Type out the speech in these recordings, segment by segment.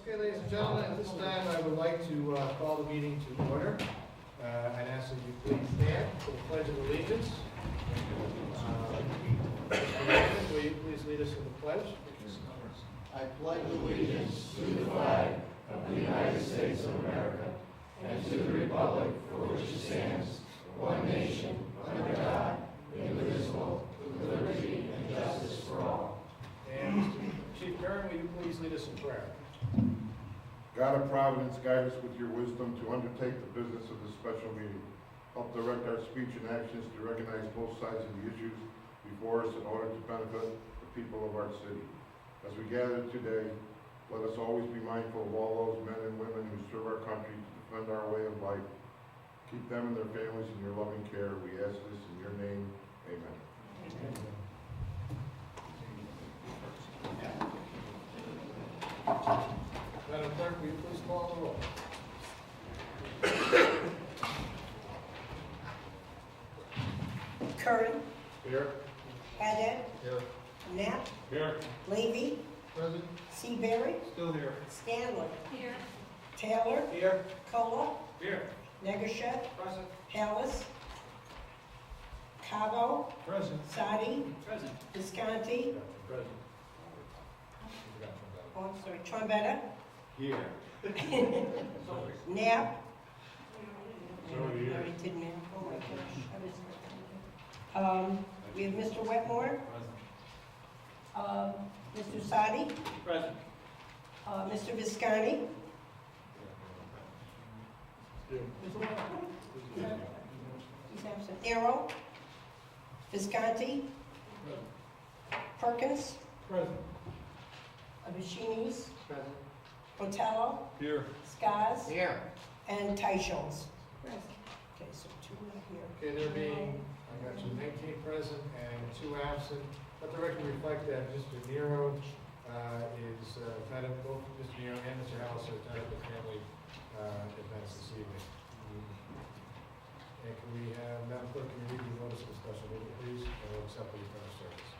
Okay, ladies and gentlemen, at this time I would like to call the meeting to order. I'd ask that you please stand for the Pledge of Allegiance. Mr. Davis, will you please lead us in the pledge? I pledge allegiance to the flag of the United States of America and to the republic for which it stands, one nation, under God, indivisible, with liberty and justice for all. And Mr. Chief Curran, will you please lead us in prayer? God of providence, guide us with your wisdom to undertake the business of this special meeting. Help direct our speech and actions to recognize both sides of the issues before us in order to benefit the people of our city. As we gather today, let us always be mindful of all those men and women who serve our country to defend our way of life. Keep them and their families in your loving care. We ask this in your name. Amen. Madam Clerk, will you please call the roll? Curran, Here. Haddad, Here. Knapp, Here. Levy, Present. Seabury, Still here. Stanley, Here. Taylor, Here. Kola, Here. Negashet, Present. Hallis, Cabo, Present. Sadi, Present. Visconti, Present. oh, I'm sorry, Trombetta, Here. Knapp. So I here. already did Knapp, oh my gosh. We have Mr. Wetmore, Mr. Sadi, Present. Mr. Visconti, he's absent, Arrow, Visconti, Perkins, Present. Abishini's, Present. Botello, Here. Skaz, Here. and Tysholes. Okay, so two are here. Okay, there being, I got you 19 present and 2 absent. Let the record reflect that Mr. Nero is tied up, both Mr. Nero and Mr. Hallis are tied up with family events this evening. And can we have, Madam Clerk, can you read the notice of the special meeting, please, and we'll accept the return of service.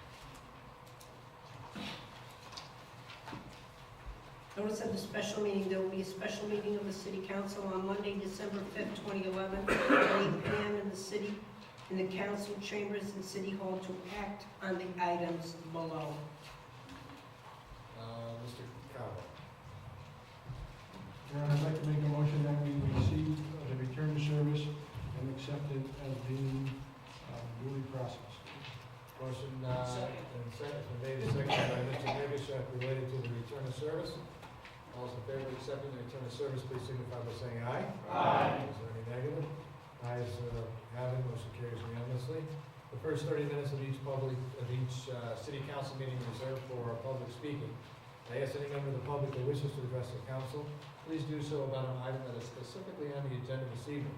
Notice of the special meeting, there will be a special meeting of the City Council on Monday, December 5th, 2011, at 8 p.m. in the city, in the council chambers in City Hall to act on the items below. Mr. Cabo. Your Honor, I'd like to make a motion that we receive the return to service and accept it as being duly processed. Motion and second, made and seconded by Mr. Negashet related to the return of service. All those in favor of accepting the return of service, please signify by saying aye. Aye. Is there any negative? Ayes have it, motion carries unanimously. The first 30 minutes of each city council meeting are reserved for public speaking. I ask any member of the public that wishes to address the council, please do so about an item that is specifically on the agenda this evening.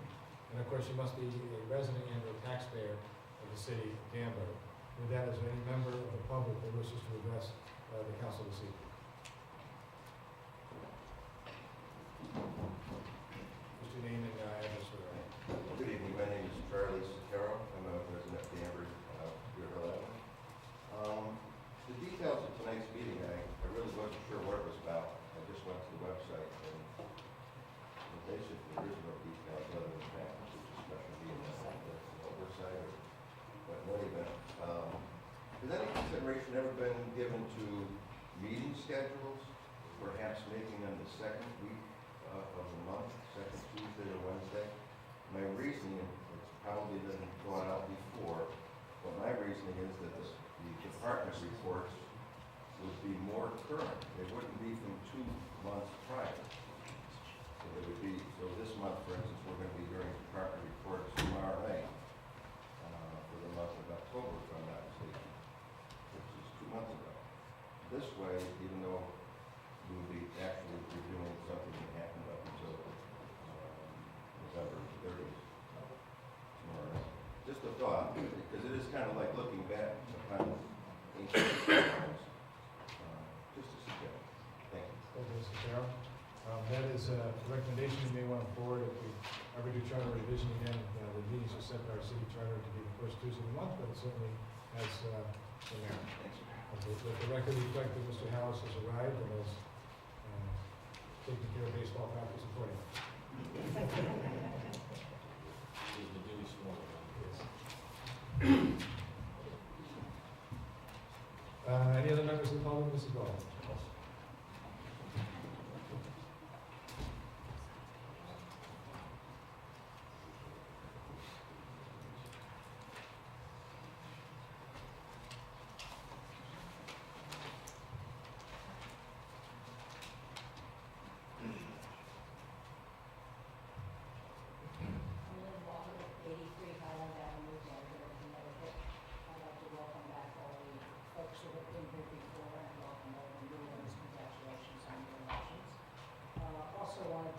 And of course, you must be a resident and or taxpayer of the city of Danbury. With that, is there any member of the public that wishes to address the council this evening? Mr. name and address for the record. Good evening, my name is Charlie Sotero. I'm a resident of Danbury, Deerfield Avenue. The details of tonight's meeting, I really wasn't sure what it was about. I just went to the website and basically there is no details other than that, which is special meeting, oversight or, but no event. Has any consideration ever been given to meeting schedules perhaps making them the second week of the month, second Tuesday or Wednesday. My reasoning, it probably doesn't go out before, but my reasoning is that the department reports would be more current. They wouldn't be from 2 months prior. So they would be, so this month, for instance, we're going to be hearing department reports tomorrow night for the month of October, if I'm not mistaken, which is 2 months ago. This way, even though we would be actually reviewing something that happened up until November 30th, tomorrow night. Just a thought, because it is kind of like looking back upon ancient times. Just a suggestion. Thank you. Thank you, Mr. Carroll. That is a recommendation you may want to forward if we ever do charter revision again. The meetings are set by our city charter to be the first Tuesday of the month, but it certainly has the merit. Thanks. Let the record reflect that Mr. Harris has arrived and has taken care of baseball practice accordingly. Any other members of the public? Mrs. Ball.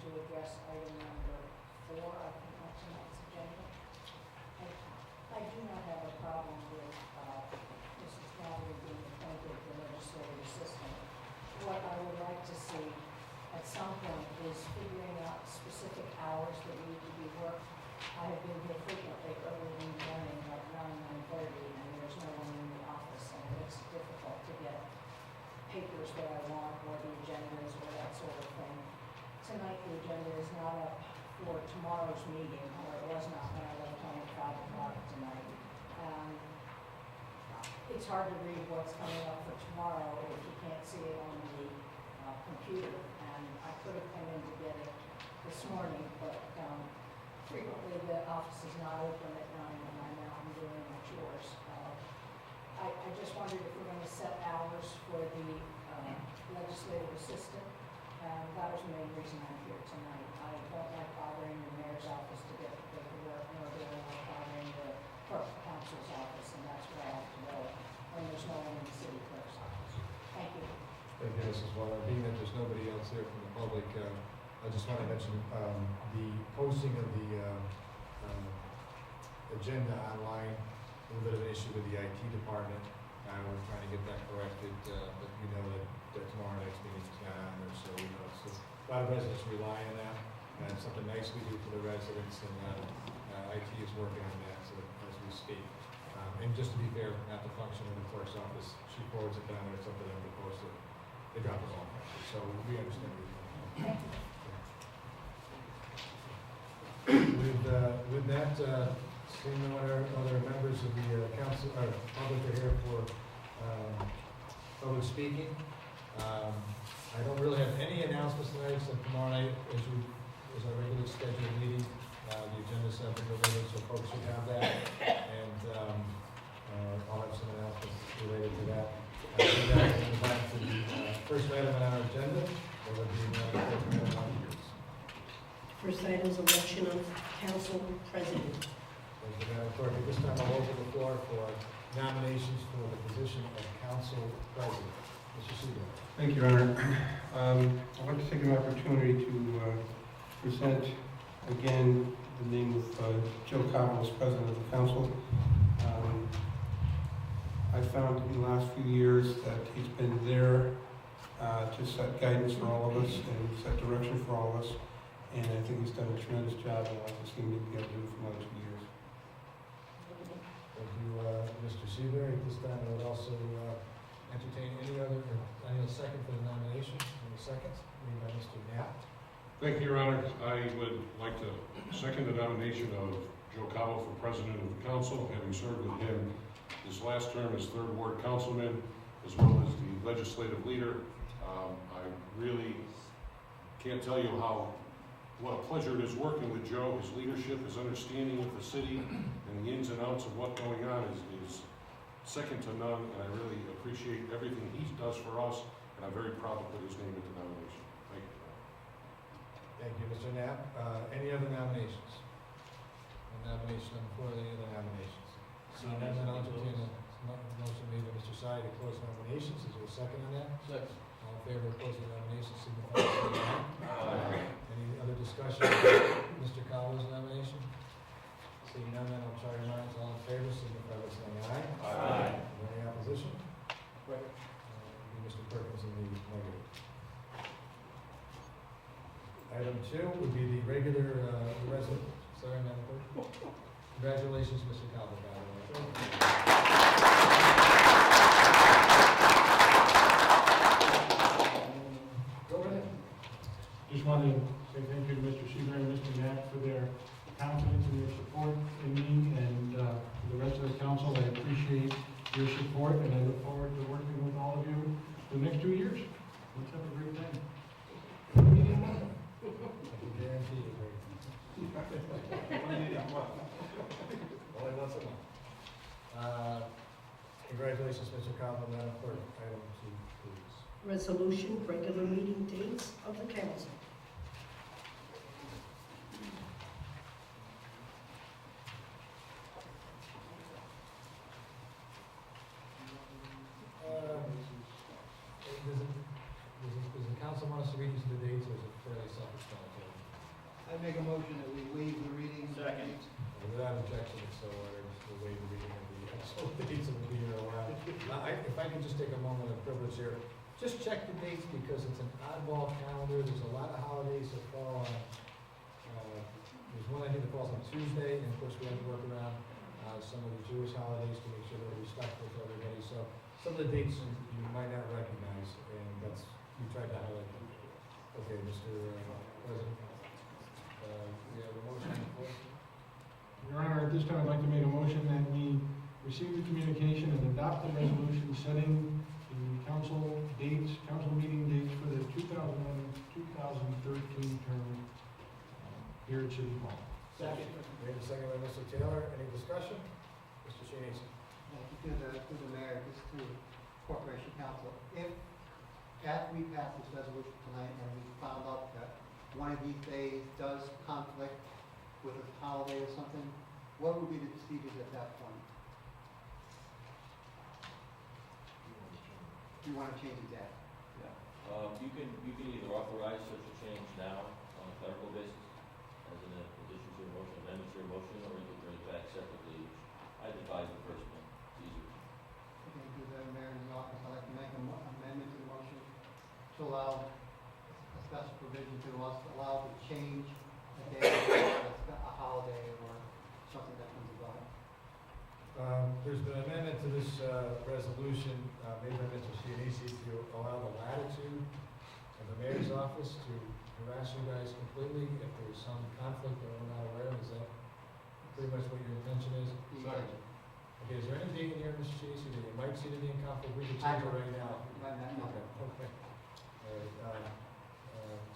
To address item number 4 of tonight's agenda. I do not have a problem with Mrs. Danbury being appointed the legislative assistant. What I would like to see at some point is figuring out specific hours that need to be worked. I have been here frequently early in the morning, like 9:30, and there's no one in the office, and it's difficult to get papers that I want, or the agendas, or that sort of thing. Tonight, the agenda is not up for tomorrow's meeting, or it was not when I left home at 5 o'clock tonight. It's hard to read what's coming up for tomorrow if you can't see it on the computer, and I could have come in to get it this morning, but frequently the office is not open at 9 when I'm out and doing my chores. I just wondered if we're going to set hours for the legislative assistant. That was the main reason I'm here tonight. I don't like bothering the mayor's office to get the paperwork, nor do I like bothering the clerk counsel's office, and that's where I have to go when there's no one in the city clerk's office. Thank you. Thank you, Mrs. Waller. Being that there's nobody else here from the public, I just want to mention the posting of the agenda online, a little bit of an issue with the IT department. We're trying to get that corrected, but we know that tomorrow night's meeting is not on there, so we know a lot of residents rely on that. And it's something nice we do for the residents, and IT is working on that as we speak. And just to be fair, not to function in the clerk's office, she forwards it down there, it's up to them to post it. They drop the ball, so we understand. With that, seeing no other members of the council or public are here for public speaking, I don't really have any announcements tonight, except tomorrow night is our regularly scheduled meeting. The agenda's have been delivered, so folks should have that, and I'll have some announcements related to that. With that, we'll move back to the first item on our agenda, that would be Madam Clerk. First item is election of council president. Thank you, Madam Clerk. At this time, I'll open the floor for nominations for the position of council president. Mr. Seaver. Thank you, Your Honor. I'd like to take an opportunity to present again the name of Joe Cobble as president of the council. I found in the last few years that he's been there to set guidance for all of us and set direction for all of us, and I think he's done a tremendous job, and I'd like to see him be able to do it for another 2 years. Thank you, Mr. Seaver. At this time, I would also entertain any second for the nomination. Any seconds? Made by Mr. Knapp. Thank you, Your Honor. I would like to second the nomination of Joe Cobble for president of the council, having served with him this last term as 3rd Ward councilman, as well as the legislative leader. I really can't tell you what a pleasure it is working with Joe. His leadership, his understanding of the city, and the ins and outs of what's going on is second to none, and I really appreciate everything he does for us, and I'm very proud to put his name into nomination. Thank you. Thank you, Mr. Knapp. Any other nominations? A nomination on the floor, any other nominations? Seeing none, then I'll entertain a motion made by Mr. Sy to close nominations. Is there a second on that? Second. All in favor of closing nominations, signify by saying aye. Any other discussion on Mr. Cowell's nomination? Seeing none, then I'll try your minds. All in favor, signify by saying aye. Aye. Is there any opposition? Right. Mr. Perkins in the negative. Item 2 would be the regular resident. Sorry, Madam Clerk. Congratulations, Mr. Cowell, by the way. Go ahead. Just wanted to say thank you to Mr. Seaver and Mr. Knapp for their confidence and their support in me and for the rest of the council. I appreciate your support and I look forward to working with all of you for the next 2 years. Let's have a great time. I can guarantee you, Greg. Only once a month. Congratulations, Mr. Cowell, Madam Clerk. Item 2, please. Resolution, regular meeting dates of the council. Does the council want us to read these the dates, or is it fairly self-explanatory? I make a motion that we waive the reading. Second. Without objection, so we'll waive the reading of the actual dates and we'll be here a while. If I could just take a moment of privilege here, just check the dates because it's an oddball calendar. There's a lot of holidays that fall on, there's one I think that falls on Tuesday, and of course we have to work around some of the Jewish holidays to make sure that we're respectful to everybody. So some of the dates you might not recognize, and that's, we tried to highlight them. Okay, Mr. President, we have a motion on the floor. Your Honor, at this time, I'd like to make a motion that we receive the communication and adopt the resolution setting the council meeting dates for the 2011-2013 term here at City Hall. Second. We have a second by Mr. Taylor. Any discussion? Mr. Sheeney. To the mayor, just to Corporation Council, if after we pass this resolution tonight and we found out that one of these days does conflict with a holiday or something, what would be the procedures at that point? Do you want to change it, Dad? You can either authorize such a change now on a clerical basis, as an addition to your motion, amendment to your motion, or you can bring it back separately. I'd advise the first one, it's easier. Okay, to the mayor in the office, I'd like to make an amendment to the motion to allow a special provision to allow to change a day, a holiday or something that comes about. There's been an amendment to this resolution made by Mr. Cianisi to allow the latitude of the mayor's office to harass you guys completely if there's some conflict that we're not aware of. Is that pretty much what your intention is? Sorry. Okay, is there any date in here, Mr. Cianisi, that you might see to be in conflict? We can change it right now. No. Okay. All right.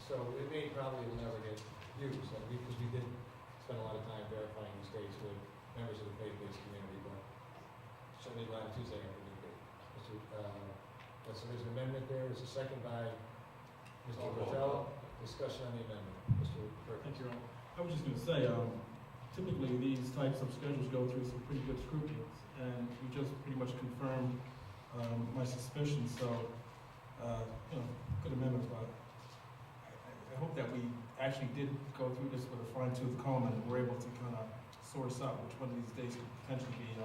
So it may probably will never get used, because we did spend a lot of time verifying these dates with members of the faith-based community, but certainly latitudes they have to be. So there's an amendment there. There's a second by Mr. Patel. Discussion on the amendment. Mr. Perkins. Thank you, Your Honor. I was just going to say, typically these types of schedules go through some pretty good scrutiny, and you just pretty much confirmed my suspicions. So, good amendment, but I hope that we actually did go through this with a fine-tooth comb and we're able to kind of source out which one of these days could potentially be in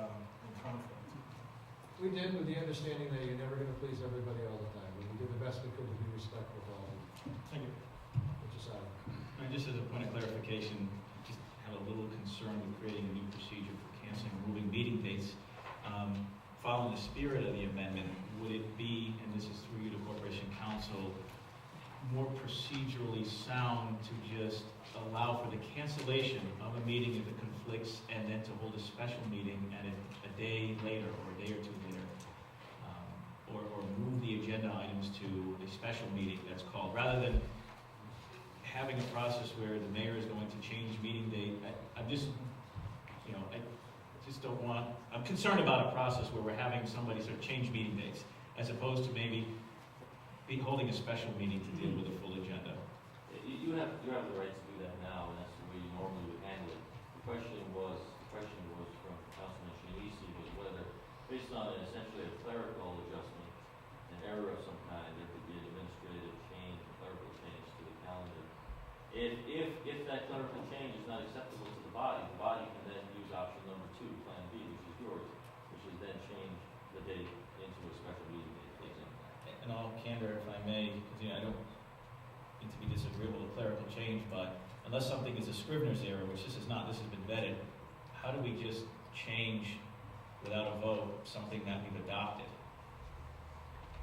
conflict. We did with the understanding that you're never going to please everybody all the time. We did the best we could to be respectful of all of you. Thank you. Mr. Side. Just as a point of clarification, just have a little concern with creating a new procedure for canceling moving meeting dates. Following the spirit of the amendment, would it be, and this is through you to Corporation Council, more procedurally sound to just allow for the cancellation of a meeting if it conflicts and then to hold a special meeting at a day later or a day or two later? or move the agenda items to a special meeting that's called, rather than having a process where the mayor is going to change meeting date. I'm just, you know, I just don't want, I'm concerned about a process where we're having somebody sort of change meeting dates, as opposed to maybe be holding a special meeting to deal with a full agenda. You have the right to do that now, and that's the way you normally would handle it. The question was from Councilman Shinisi, was whether, based on essentially a clerical adjustment, an error of some kind, there could be an administrative change, a clerical change to the calendar. If that clerical change is not acceptable to the body can then use option number 2, Plan B, which is yours, which is then change the date into a special meeting date, for example. In all candor, if I may, because, you know, I don't mean to be disagreeable to clerical change, but unless something is a Scrivener's error, which this is not, this has been vetted, how do we just change without a vote something that we've adopted?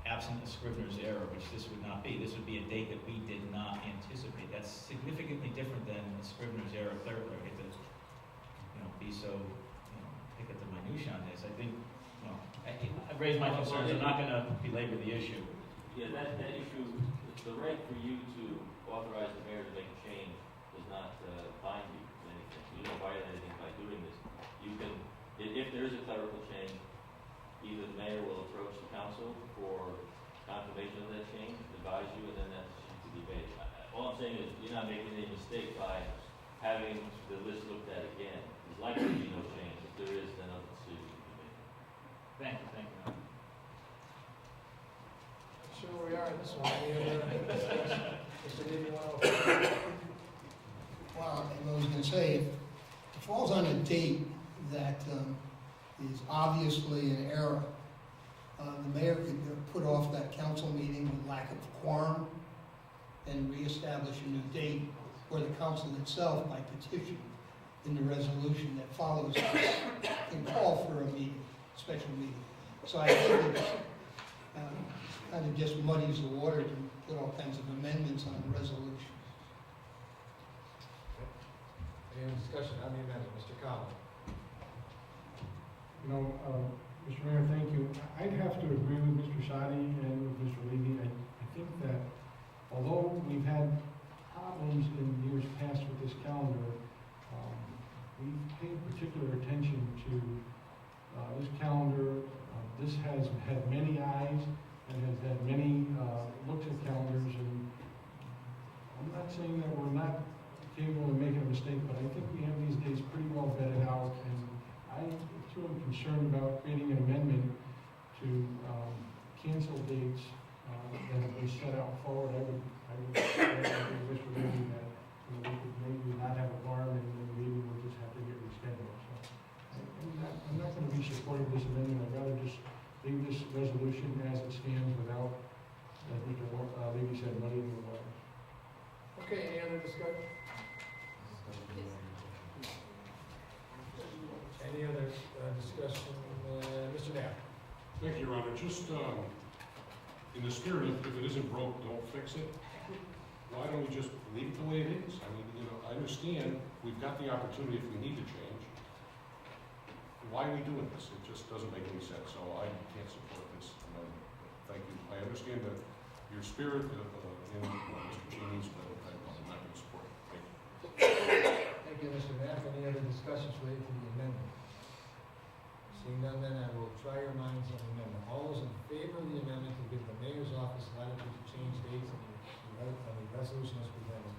Absent a Scrivener's error, which this would not be. This would be a date that we did not anticipate. That's significantly different than a Scrivener's error clerical error. I get to, you know, be so, you know, pick at the minutia on this. I think, you know, I've raised my concerns. I'm not going to belabor the issue. Yeah, that issue, the right for you to authorize the mayor to make a change does not bind you to anything. You don't violate anything by doing this. You can, if there is a clerical change, either the mayor will approach the council for confirmation of that change, advise you, and then that decision can be made. All I'm saying is you're not making any mistake by having the list looked at again. There's likely to be no change. If there is, then a decision can be made. Thank you. Sure we are in this one. Any other discussion? Mr. Levy, you want to? Well, I was going to say, if it falls on a date that is obviously an error, the mayor could put off that council meeting with lack of quorum and reestablish a new date, or the council itself, by petition in the resolution that follows this, can call for a meeting, special meeting. So I think it kind of just muddies the water to put all kinds of amendments on the resolution. Any discussion on the amendment? Mr. Collins? You know, Mr. Mayor, thank you. I'd have to agree with Mr. Sadi and with Mr. Levy. I think that although we've had problems in years past with this calendar, we paid particular attention to this calendar. This has had many eyes and has had many looks at calendars, and I'm not saying that we're not capable of making a mistake, but I think we have these dates pretty well vetted out, and I too am concerned about creating an amendment to cancel dates that have been set out forward. I would agree with Mr. Levy that, you know, we could maybe not have a quorum and then maybe we'll just have to get rescheduled. So I'm not going to be supporting this amendment. I'd rather just leave this resolution as it stands without, as Mr. Levy said, muddying the water. Okay, any other discussion? Any other discussion? Mr. Knapp? Thank you, Your Honor. Just in the spirit of, if it isn't broke, don't fix it. Why don't we just leave it the way it is? I mean, you know, I understand we've got the opportunity if we need to change. Why are we doing this? It just doesn't make any sense, so I can't support this amendment. Thank you. I understand that your spirit in Mr. Cheney's, but I'm not going to support it. Thank you. Thank you, Mr. Knapp. Any other discussions related to the amendment? Seeing none, then I will try your minds on the amendment. All those in favor of the amendment to give the mayor's office latitude to change dates on the resolution as presented,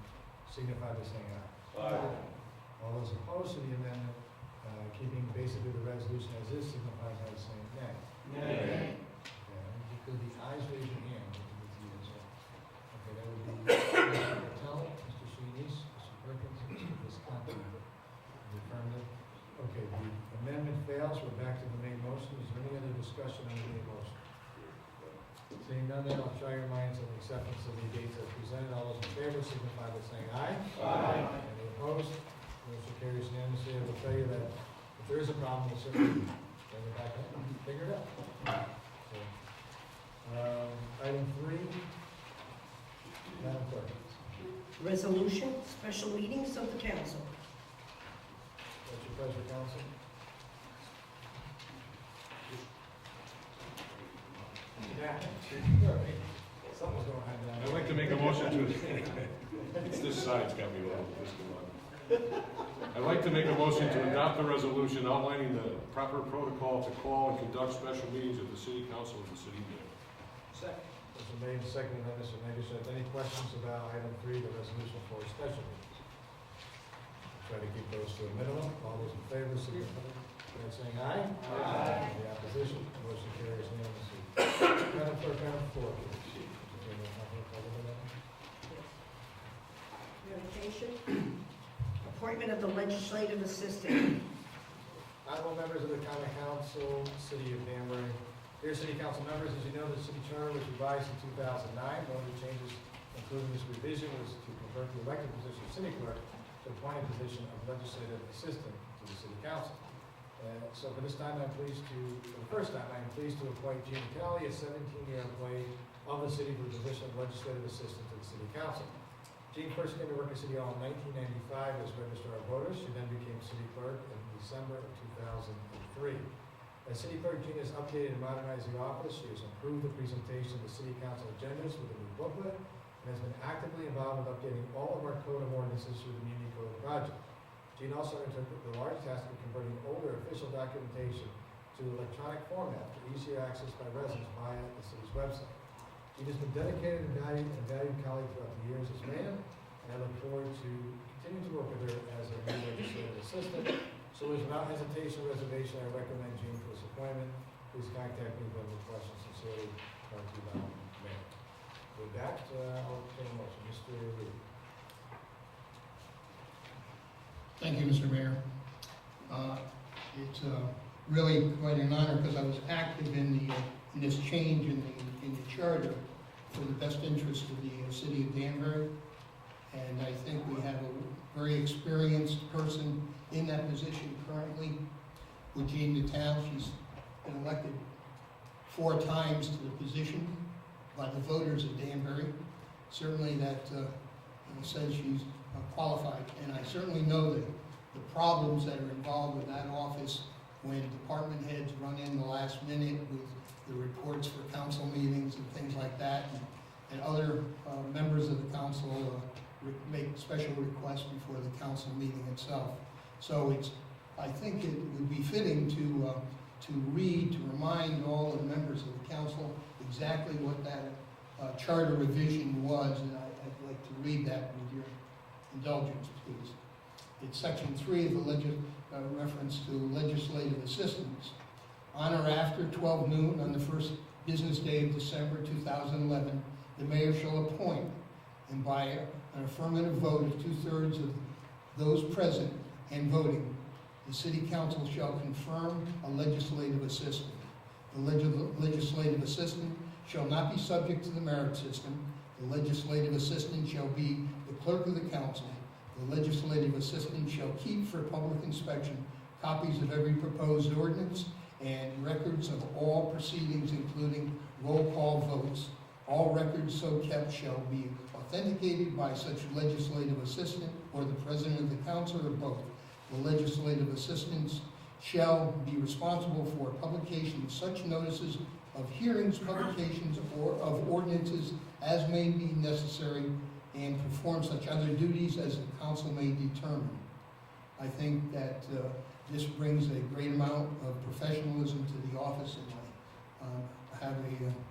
signify by saying aye. Aye. All those opposed to the amendment, keeping basically the resolution as is, signify by saying nay. Nay. Okay, could the ayes raise your hand? Okay, that would be Mr. Patel, Mr. Sheenis, Mr. Perkins, and Mr. Visconti. The affirmative. Okay, the amendment fails. We're back to the main motion. Is there any other discussion on the main motion? Seeing none, then I'll try your minds on the acceptance of the dates as presented. All those in favor signify by saying aye. Aye. Any opposed? Motion carries unanimously. I will tell you that if there is a problem, we'll certainly bring it back up and figure it out. So, item 3, Madam Clerk. Resolution, special meetings of the council. What's your pleasure, council? Mr. Someone's going to have that. I'd like to make a motion to, it's this side's got me a little, this one. I'd like to make a motion to adopt the resolution outlining the proper protocol to call and conduct special meetings of the city council of the city of Danbury. Second. Motion made and seconded by Mr. Negushat. Any questions about item 3, the resolution for a special meeting? Try to keep those to a minimum. All those in favor, signify by saying aye. Aye. Any opposition? Motion carries unanimously. Madam Clerk, item 4, please. Notification. Appointment of the legislative assistant. Honorable members of the Common Council, City of Danbury. Dear City Council members, as you know, the city charter was revised in 2009. One of the changes included in this revision was to convert the elected position of city clerk to the appointed position of legislative assistant to the city council. So for this time, for the first time, I'm pleased to appoint Gene Kelly, a 17-year employee of the city, to the position of legislative assistant to the city council. Jean first came to work at City Hall in 1995 as registrar of voters. She then became city clerk in December of 2003. As city clerk, Jean has updated and modernized the office. She has improved the presentation of the city council agendas with a new booklet and has been actively involved with updating all of our code of ordinances through the Muni Code project. Jean also undertook the large task of converting older official documentation to electronic format for easier access by residents via the city's website. He has been dedicated and valued colleague throughout the years as mayor, and I look forward to continuing to work with her as a new legislative assistant. So without hesitation or reservation, I recommend Jean for this appointment. Please contact me if you have any questions. Sincerely, Mark Mayor. With that, I'll take a motion. Mr. Lee. Thank you, Mr. Mayor. It's really quite an honor because I was active in this change in the charter for the best interest of the city of Danbury. And I think we have a very experienced person in that position currently with Jean Natal. She's been elected 4 times to the position by the voters of Danbury. Certainly that says she's qualified. And I certainly know that the problems that are involved with that office when department heads run in the last minute with the reports for council meetings and things like that, and other members of the council make special requests before the council meeting itself. So I think it would be fitting to remind all the members of the council exactly what that charter revision was, and I'd like to read that with your indulgence, please. It's section 3 of the reference to legislative assistants. On or after 12 noon on the first business day of December 2011, the mayor shall appoint, and by an affirmative vote of 2/3 of those present and voting, the city council shall confirm a legislative assistant. The legislative assistant shall not be subject to the merit system. The legislative assistant shall be the clerk of the council. The legislative assistant shall keep for public inspection copies of every proposed ordinance and records of all proceedings, including roll call votes. All records so kept shall be authenticated by such legislative assistant or the president of the council or both. The legislative assistants shall be responsible for publication of such notices of hearings, publications, or of ordinances as may be necessary, and perform such other duties as the council may determine. I think that this brings a great amount of professionalism to the office, and I have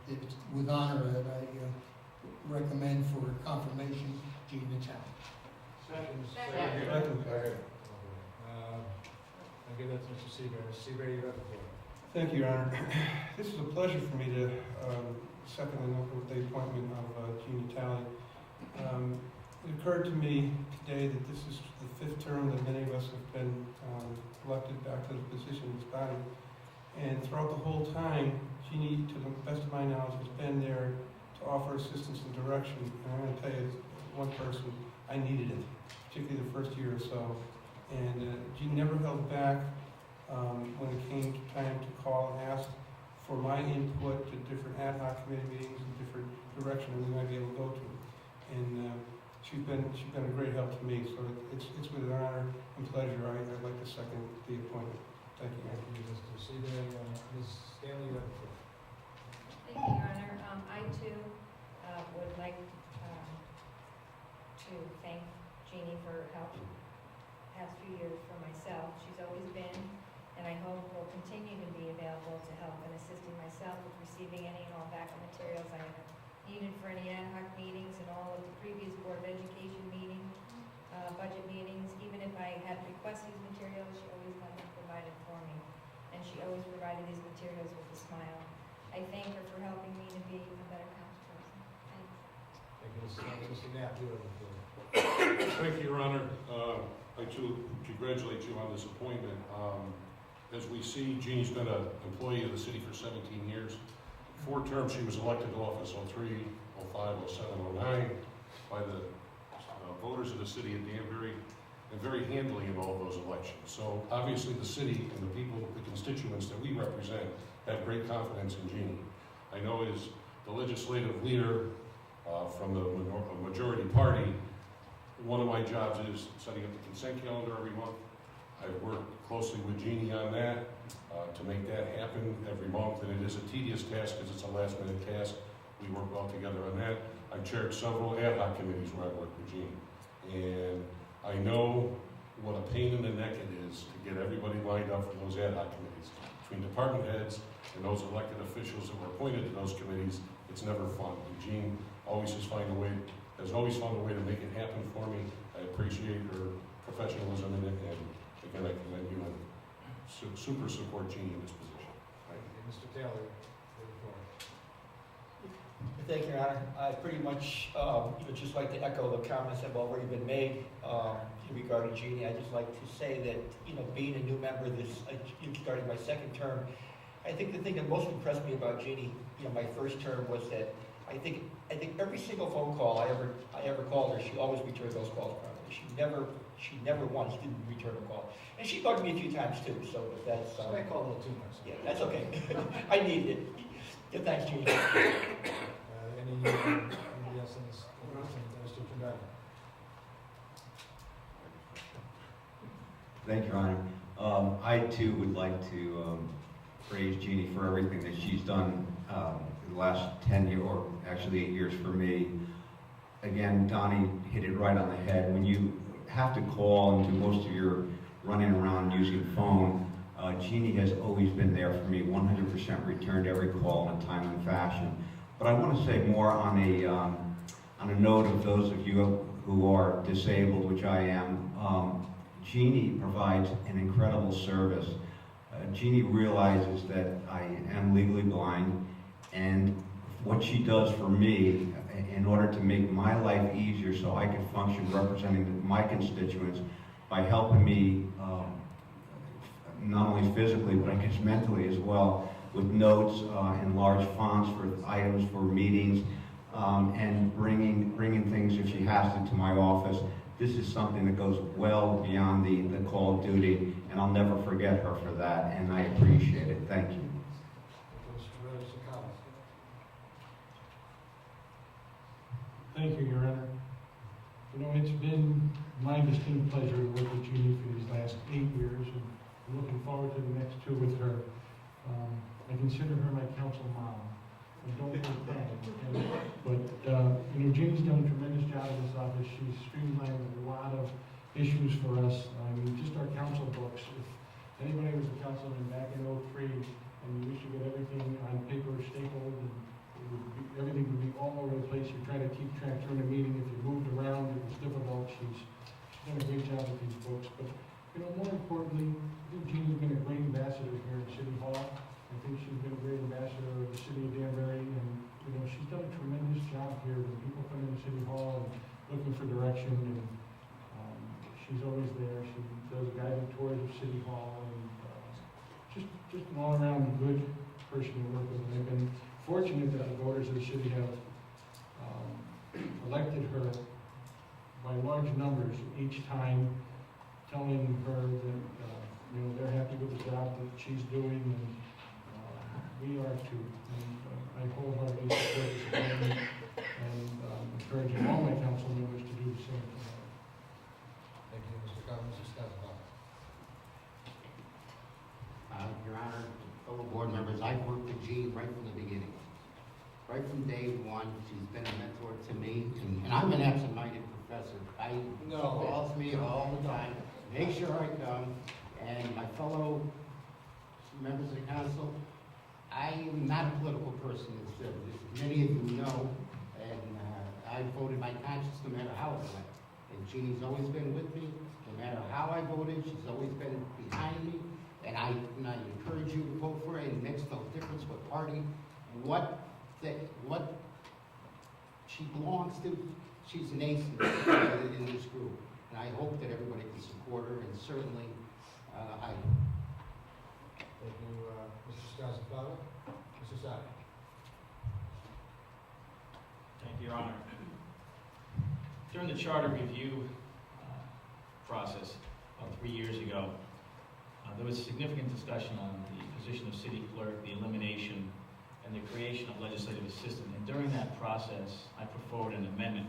it's with honor that I recommend for confirmation Jean Natal. Second. I'll give that to Mr. Seabury. Mr. Seabury, you have the floor. Thank you, Your Honor. This is a pleasure for me to second the appointment of Jean Natal. It occurred to me today that this is the 5th term that many of us have been elected back to the position in this body. And throughout the whole time, Jeannie, to the best of my knowledge, has been there to offer assistance and direction. And I'm going to tell you, one person, I needed it, particularly the first year or so. And Jean never held back when it came to time to call and ask for my input to different ad hoc committee meetings and different direction that we might be able to go to. And she's been a great help to me, so it's with honor and pleasure I'd like to second the appointment. Thank you, Mayor. Thank you, Mr. Seabury. Ms. Stanley, you have the floor. Thank you, Your Honor. I too would like to thank Jeannie for her help past few years for myself. She's always been, and I hope will continue to be available to help and assisting myself with receiving any and all backup materials I have needed for any ad hoc meetings and all of the previous Board of Education meetings, budget meetings. Even if I had requested these materials, she always had them provided for me. And she always provided these materials with a smile. I thank her for helping me to be a better councilperson. Thanks. Thank you, Mr. Knapp, you have the floor. Thank you, Your Honor. I too congratulate you on this appointment. As we see, Jeannie's been an employee of the city for 17 years. 4 terms she was elected to office, 03, 05, 07, 09, by the voters of the city of Danbury, and very handily in all of those elections. So obviously the city and the people, the constituents that we represent, have great confidence in Jeannie. I know as the legislative leader from the majority party, one of my jobs is setting up the consent calendar every month. I've worked closely with Jeannie on that to make that happen every month, and it is a tedious task because it's a last-minute task. We work well together on that. I've chaired several ad hoc committees where I've worked with Jeannie, and I know what a pain in the neck it is to get everybody lined up for those ad hoc committees. Between department heads and those elected officials that were appointed to those committees, it's never fun. And Jean always has always found a way to make it happen for me. I appreciate her professionalism in it, and again, I commend you and super support Jeannie in this position. Thank you. Mr. Taylor, you have the floor. Thank you, Your Honor. I pretty much would just like to echo the comments that have already been made regarding Jeannie. I'd just like to say that, being a new member, starting my second term, I think the thing that most impressed me about Jeannie, my first term, was that I think every single phone call I ever called her, she always returned those calls promptly. She never once didn't return a call. And she bugged me a few times too, so that's... I might call a little too much. Yeah, that's okay. I needed it. Yeah, thanks, Jeannie. Anybody else in this? Mr. Conrad. Thank you, Your Honor. I too would like to praise Jeannie for everything that she's done in the last 10 years, or actually 8 years for me. Again, Donnie hit it right on the head. When you have to call and do most of your running around using phone, Jeannie has always been there for me, 100% returned every call in a timely fashion. But I want to say more on a note of those of you who are disabled, which I am. Jeannie provides an incredible service. Jeannie realizes that I am legally blind, and what she does for me in order to make my life easier so I can function representing my constituents by helping me not only physically but I guess mentally as well, with notes in large fonts for items for meetings, and bringing things if she has to my office. This is something that goes well beyond the call of duty, and I'll never forget her for that, and I appreciate it. Thank you. Thank you, Your Honor. It's been my distinct pleasure to work with Jeannie for these last 8 years, and I'm looking forward to the next 2 with her. I consider her my council mom. I don't think that. But Jeannie's done a tremendous job in this office. She's streamlined a lot of issues for us. Just our council books. If anybody was a councilman back in 03 and you used to get everything on paper stapled, and everything would be all over the place. You try to keep track during the meeting. If you moved around, it was difficult. She's done a great job with these books. But more importantly, I think Jeannie's been a great ambassador here at City Hall. I think she's been a great ambassador of the city of Danbury, and she's done a tremendous job here when people come into City Hall and looking for direction, and she's always there. She does guided tours of City Hall, and just an all-around good person to work with. And I've been fortunate that the voters of the city have elected her by large numbers each time, telling her that they're happy with the job that she's doing, and we are too. And I wholeheartedly support this amendment, and encouraging all my council members to do the same thing. Thank you, Mr. Collins. Mr. Stasbaugh. Your Honor, fellow board members, I've worked with Jean right from the beginning. right from day one. She's been a mentor to me, and I'm an absent-minded professor. She calls me all the time, make sure I come, and my fellow members of the council, I am not a political person, as many of you know, and I voted my conscience no matter how it went. And Jeannie's always been with me, no matter how I voted, she's always been behind me, and I encourage you to vote for her, and it makes no difference what party, what she belongs to. She's an ace in this group, and I hope that everybody can support her, and certainly I do. Thank you, Mr. Scozzafano. Mr. Sadi. Thank you, Your Honor. During the charter review process about 3 years ago, there was significant discussion on the position of city clerk, the elimination, and the creation of legislative assistant. And during that process, I put forward an amendment.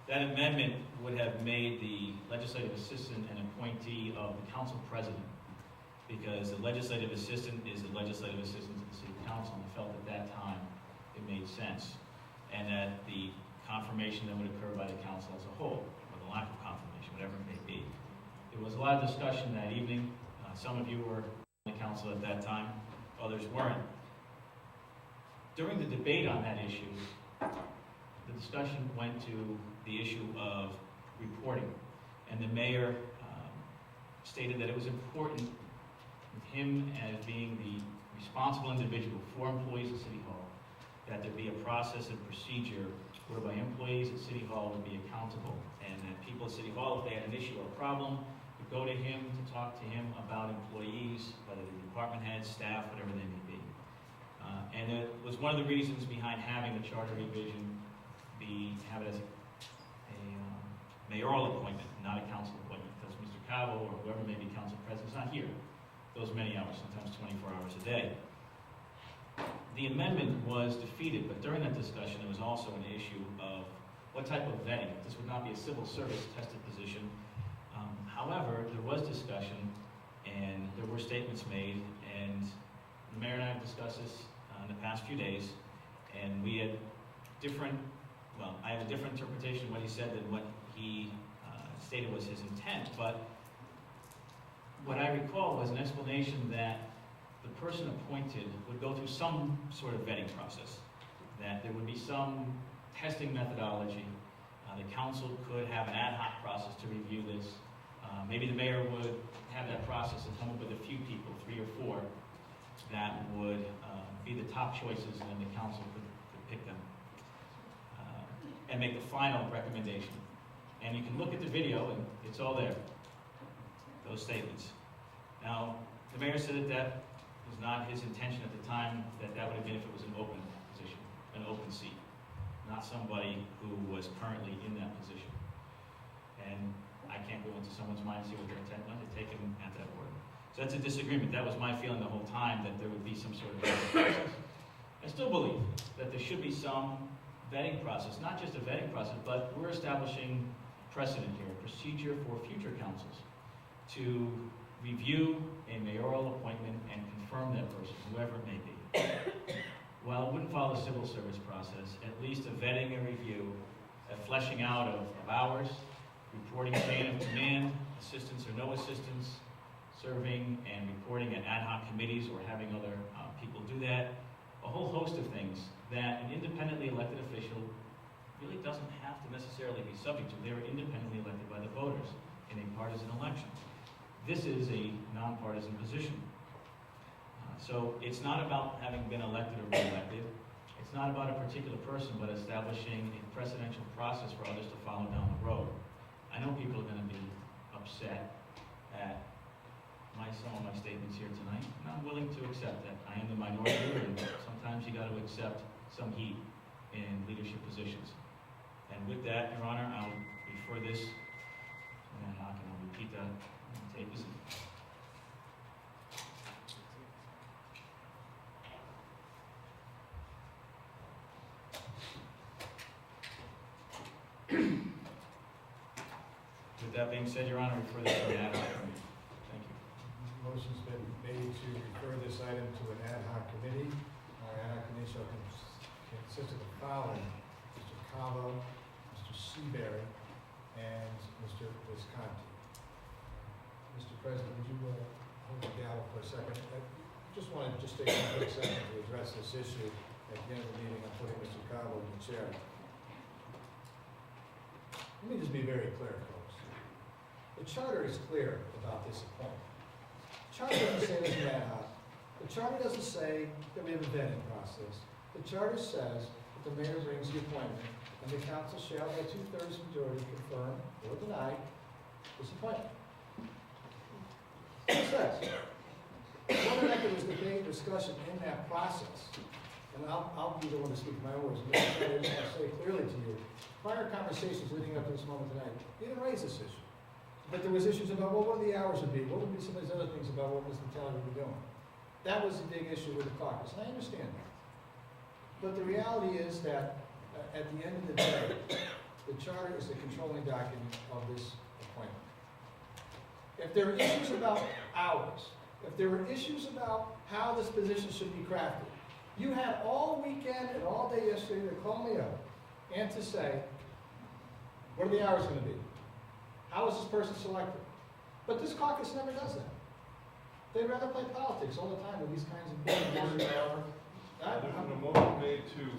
That amendment would have made the legislative assistant an appointee of the council president, because the legislative assistant is the legislative assistant to the city council, and I felt at that time it made sense. And that the confirmation that would occur by the council as a whole, or the lack of confirmation, whatever it may be. There was a lot of discussion that evening. Some of you were on the council at that time, others weren't. During the debate on that issue, the discussion went to the issue of reporting, and the mayor stated that it was important with him as being the responsible individual for employees at City Hall, that there be a process and procedure whereby employees at City Hall would be accountable, and that people at City Hall, if they had an issue or a problem, would go to him to talk to him about employees, whether they're department heads, staff, whatever they may be. And it was one of the reasons behind having the charter revision have it as a mayoral appointment, not a council appointment, because Mr. Cabo or whoever may be council president is not here those many hours, sometimes 24 hours a day. The amendment was defeated, but during that discussion, there was also an issue of what type of vetting. This would not be a civil service tested position. However, there was discussion, and there were statements made, and the mayor and I have discussed this in the past few days, and we had I have a different interpretation of what he said than what he stated was his intent, but what I recall was an explanation that the person appointed would go through some sort of vetting process, that there would be some testing methodology. The council could have an ad hoc process to review this. Maybe the mayor would have that process and come up with a few people, 3 or 4, that would be the top choices, and then the council could pick them and make the final recommendation. And you can look at the video, and it's all there, those statements. Now, the mayor said that was not his intention at the time, that would have been if it was an open position, an open seat, not somebody who was currently in that position. And I can't go into someone's mind and see what their intent was, to take him at that word. So that's a disagreement. That was my feeling the whole time, that there would be some sort of vetting process. I still believe that there should be some vetting process, not just a vetting process, but we're establishing precedent here, a procedure for future councils to review a mayoral appointment and confirm that person, whoever it may be. While it wouldn't follow the civil service process, at least a vetting and review, a fleshing out of hours, reporting chain of command, assistance or no assistance, serving and reporting at ad hoc committees or having other people do that, a whole host of things that an independently elected official really doesn't have to necessarily be subject to. They were independently elected by the voters in a partisan election. This is a nonpartisan position. So it's not about having been elected or re-elected. It's not about a particular person, but establishing a precedential process for others to follow down the road. I know people are going to be upset at some of my statements here tonight, and I'm willing to accept that. I am the minority, and sometimes you got to accept some heat in leadership positions. And with that, Your Honor, I'll refer this to an ad hoc, and I'll repeat that on the tape. With that being said, Your Honor, refer this to an ad hoc committee. Thank you. Motion's been made to refer this item to an ad hoc committee. Our ad hoc committee shall consists of the following: Mr. Cavo, Mr. Seabury, and Mr. Visconti. Mr. President, would you hold the gavel for a second? I just want to take a quick second to address this issue. At the end of the meeting, I'm putting Mr. Cavo in the chair. Let me just be very clear, folks. The charter is clear about this appointment. The charter doesn't say this is ad hoc. The charter doesn't say that we have a vetting process. The charter says that the mayor brings the appointment, and the council shall, by 2/3 majority, confirm or deny this appointment. It says. Whether or not there was debate, discussion in that process, and I'll be the one to speak my own words, but I just want to say clearly to you, prior conversations leading up to this moment tonight, you didn't raise this issue. But there was issues about, well, what the hours would be, what would be some of these other things about what Mr. Taylor would be doing. That was the big issue with the caucus, and I understand that. But the reality is that, at the end of the day, the charter is the controlling document of this appointment. If there are issues about hours, if there were issues about how this position should be crafted, you had all weekend and all day yesterday to call me up and to say, what are the hours going to be? How is this person selected? But this caucus never does that. They'd rather play politics all the time with these kinds of things. There's been a motion made to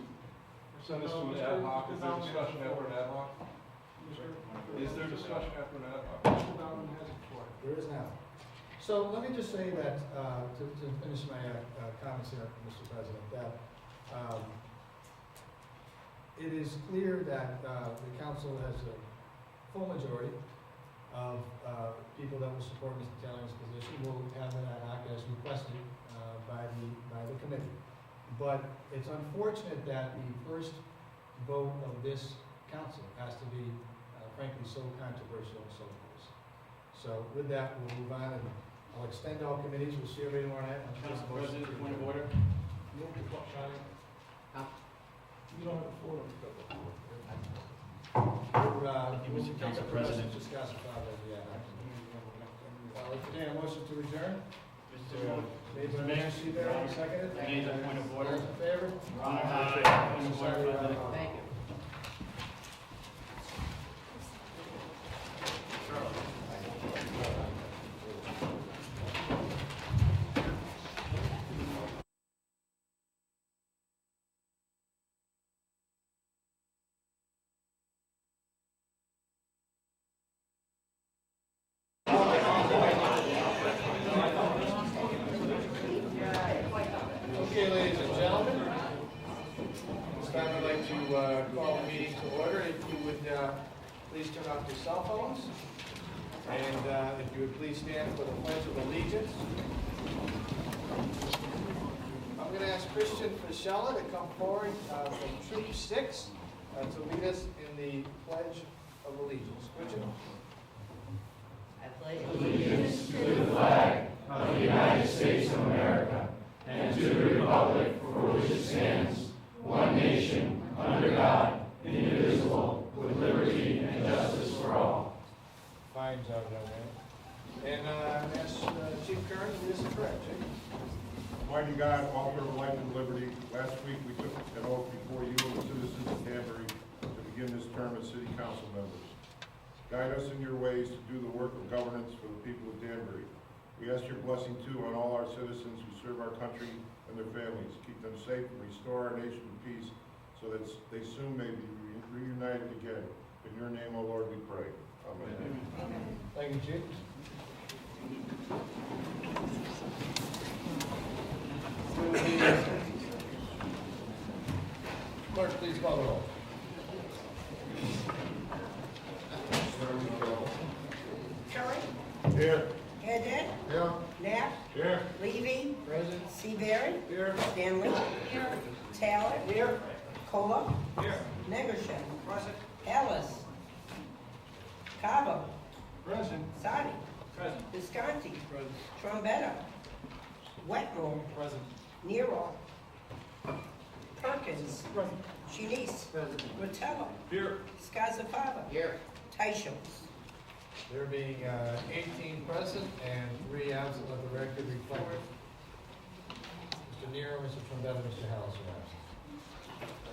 send this to an ad hoc. Is there discussion after an ad hoc? Is there discussion after an ad hoc? There is now. So let me just say that, to finish my comments here, Mr. President, that it is clear that the council has a full majority of people that will support Mr. Taylor's position. We'll have an ad hoc as requested by the committee. But it's unfortunate that the first vote of this council has to be, frankly, so controversial and so close. So with that, we'll move on, and I'll extend all committees. We'll see everybody tomorrow night. Council President, point of order. Move to close. You don't have a forum. Mr. Council President. Discuss it, entertain a motion to adjourn. Made by Mayor Seabury, seconded. Point of order. All those in favor? Aye. Point of order, President. Thank you. Okay, ladies and gentlemen, this time I'd like to call the meeting to order. If you would please turn off your cell phones, and if you would please stand for the Pledge of Allegiance. I'm going to ask Christian Fischella to come forward from Troop 6 to lead us in the Pledge of Allegiance. Christian? I pledge allegiance to the flag of the United States of America and to the republic for which it stands, one nation, under God, indivisible, with liberty and justice for all. Fine job, young man. And ask Chief Curran to lead us in prayer. Chief? Almighty God, author of life and liberty, last week we took an oath before you and the citizens of Danbury to begin this term as city council members. Guide us in your ways to do the work of governance for the people of Danbury. We ask your blessing too on all our citizens who serve our country and their families. Keep them safe and restore our nation to peace so that they soon may be reunited again. In your name, O Lord, we pray. Amen. Amen. Thank you, Chief. Clerk, please call the roll. Curry? Here. Haddad? Here. Knapp? Here. Levy? Present. Seabury? Here. Stanley? Here. Taylor? Here. Kola? Here. Negosha? Present. Ellis? Cabo? Present. Sadi? Present. Visconti? Trombetta? Wetmore? Present. Nero? Perkins? Shanice? Rotella? Here. Scozzafava? Here. Tyshaw? There being 18 present and 3 absent, let the record reflect. Mr. Nero, Mr. Trombetta, Mr. Hallis are absent.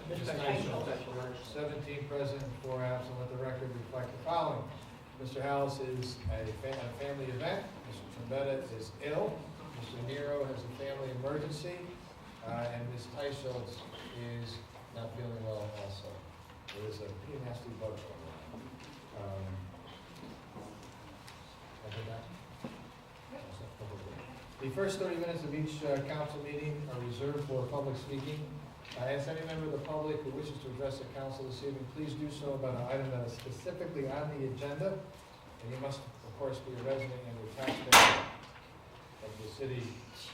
Ms. Dyson. 17 present, 4 absent. Let the record reflect the following. Mr. Hallis is at a family event. Mr. Trombetta is ill. Mr. Nero has a family emergency. And Ms. Teichholz is not feeling well also. There is a pretty nasty bug going on. The first 30 minutes of each council meeting are reserved for public speaking. I ask any member of the public who wishes to address the council this evening, please do so about an item that is specifically on the agenda. And you must, of course, be a resident and a taxpayer of the city